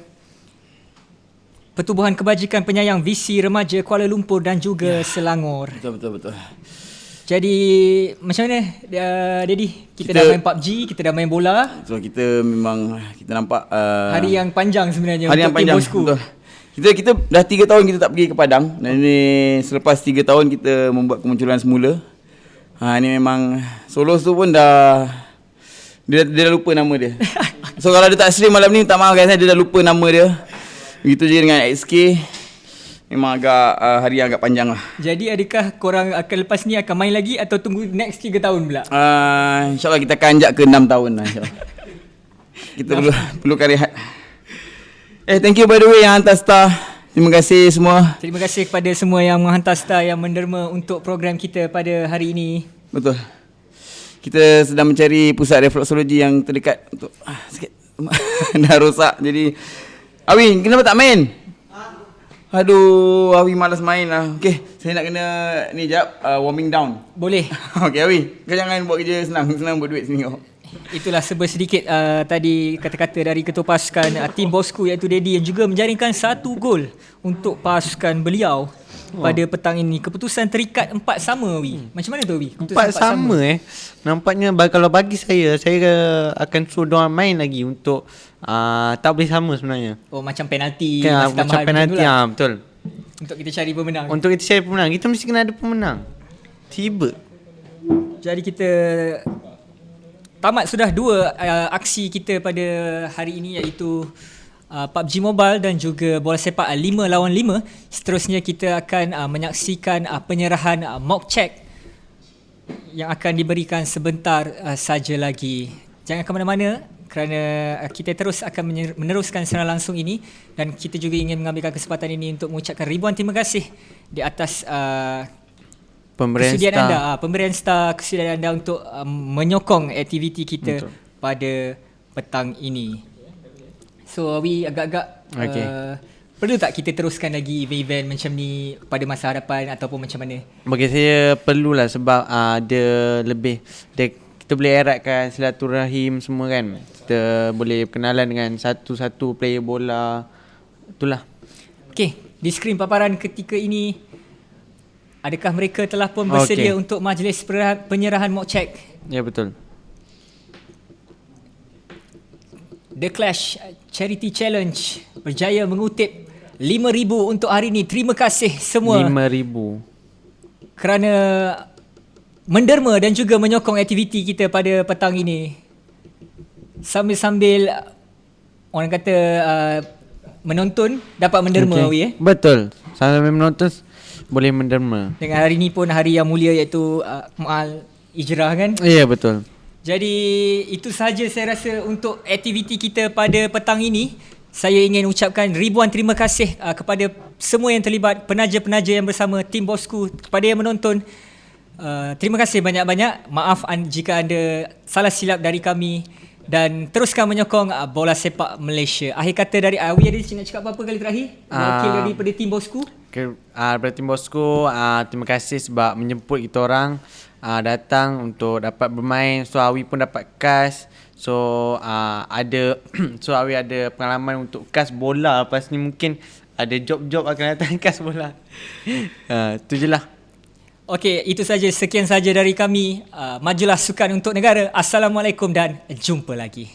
Pertubuhan Kebajikan Penyayang Visi Remaja Kuala Lumpur dan juga Selangor. Betul. Jadi macam mana Dedi? Kita dah main PUBG, kita dah main bola. So kita memang kita nampak Hari yang panjang sebenarnya hari yang untuk tim panjang. bosku. Betul. Kita dah 3 tahun kita tak pergi ke Padang dan ini selepas 3 tahun kita membuat kemunculan semula. Ini memang Solos tu pun dia dah lupa nama dia. So kalau dia tak stream malam ni, tak maaf guys, dia dah lupa nama dia. Begitu je dengan XK. Memang agak hari yang agak panjang lah. Jadi adakah korang akan lepas ni akan main lagi atau tunggu next 3 tahun pula? InsyaAllah kita akan anjak ke 6 tahun lah insyaAllah. Kita perlukan rehat. Thank you by the way yang hantar star. Terima kasih semua. Terima kasih kepada semua yang menghantar star yang menderma untuk program kita pada hari ini. Betul. Kita sedang mencari pusat refleksologi yang terdekat untuk sikit. Dah rosak jadi. Awi, kenapa tak main? Aduh, Awi malas main lah. Okay, saya nak kena ni jap warming down. Boleh. Okay Awi, kau jangan buat kerja senang buat duit sini kau. Itulah sedikit tadi kata-kata dari ketua pasukan tim bosku iaitu Dedi yang juga menjaringkan 1 gol untuk pasukan beliau pada petang ini. Keputusan terikat 4-sama Wi. Macam mana tu Wi? 4 sama Nampaknya kalau bagi saya akan suruh diorang main lagi untuk tak boleh sama sebenarnya. Oh, macam penalti. Kan, masa macam tambahan penalti macam tu lah. betul. Untuk kita cari pemenang. Untuk kita cari pemenang, kita mesti kena ada pemenang. Tiba. Jadi kita tamat sudah 2 aksi kita pada hari ini iaitu PUBG Mobile dan juga bola sepak 5 lawan 5. Seterusnya kita akan menyaksikan penyerahan mock check yang akan diberikan sebentar saja lagi. Jangan ke mana-mana kerana kita terus akan meneruskan secara langsung ini dan kita juga ingin mengambilkan kesempatan ini untuk mengucapkan ribuan terima kasih di atas pemberian star kesudian anda untuk menyokong aktiviti kita. Betul. Pada petang ini. So Awi agak-agak perlu tak kita teruskan lagi event-event macam ni pada masa hadapan ataupun macam mana? Bagi saya perlulah sebab kita boleh eratkan silaturahim semua kan. Kita boleh berkenalan dengan satu-satu player bola. Itulah. Okey, di skrin paparan ketika ini adakah mereka telah pun bersedia untuk majlis penyerahan mock check? Ya, betul. The Clash Charity Challenge berjaya mengutip 5,000 untuk hari ini. Terima kasih semua 5,000 kerana menderma dan juga menyokong aktiviti kita pada petang ini. Sambil-sambil orang kata menonton dapat menderma Awi Betul. Sambil menonton boleh menderma. Dengan hari ni pun hari yang mulia iaitu Ma'al Ijrah kan. Ya, betul. Jadi itu sahaja saya rasa untuk aktiviti kita pada petang ini. Saya ingin ucapkan ribuan terima kasih kepada semua yang terlibat, penaja-penaja yang bersama tim Bosku, kepada yang menonton. Terima kasih banyak-banyak. Maaf jika anda salah silap dari kami dan teruskan menyokong bola sepak Malaysia. Akhir kata dari Awi, ada nak cakap apa-apa kali terakhir? Wakil daripada tim Bosku. Daripada tim Bosku, terima kasih sebab menjemput kita orang datang untuk dapat bermain. So Awi pun dapat kas. So ada so Awi ada pengalaman untuk kas bola. Lepas ni mungkin ada job-job akan datang kas bola. Itu je lah. Okey, itu saja. Sekian saja dari kami. Majulah sukan untuk negara. Assalamualaikum dan jumpa lagi.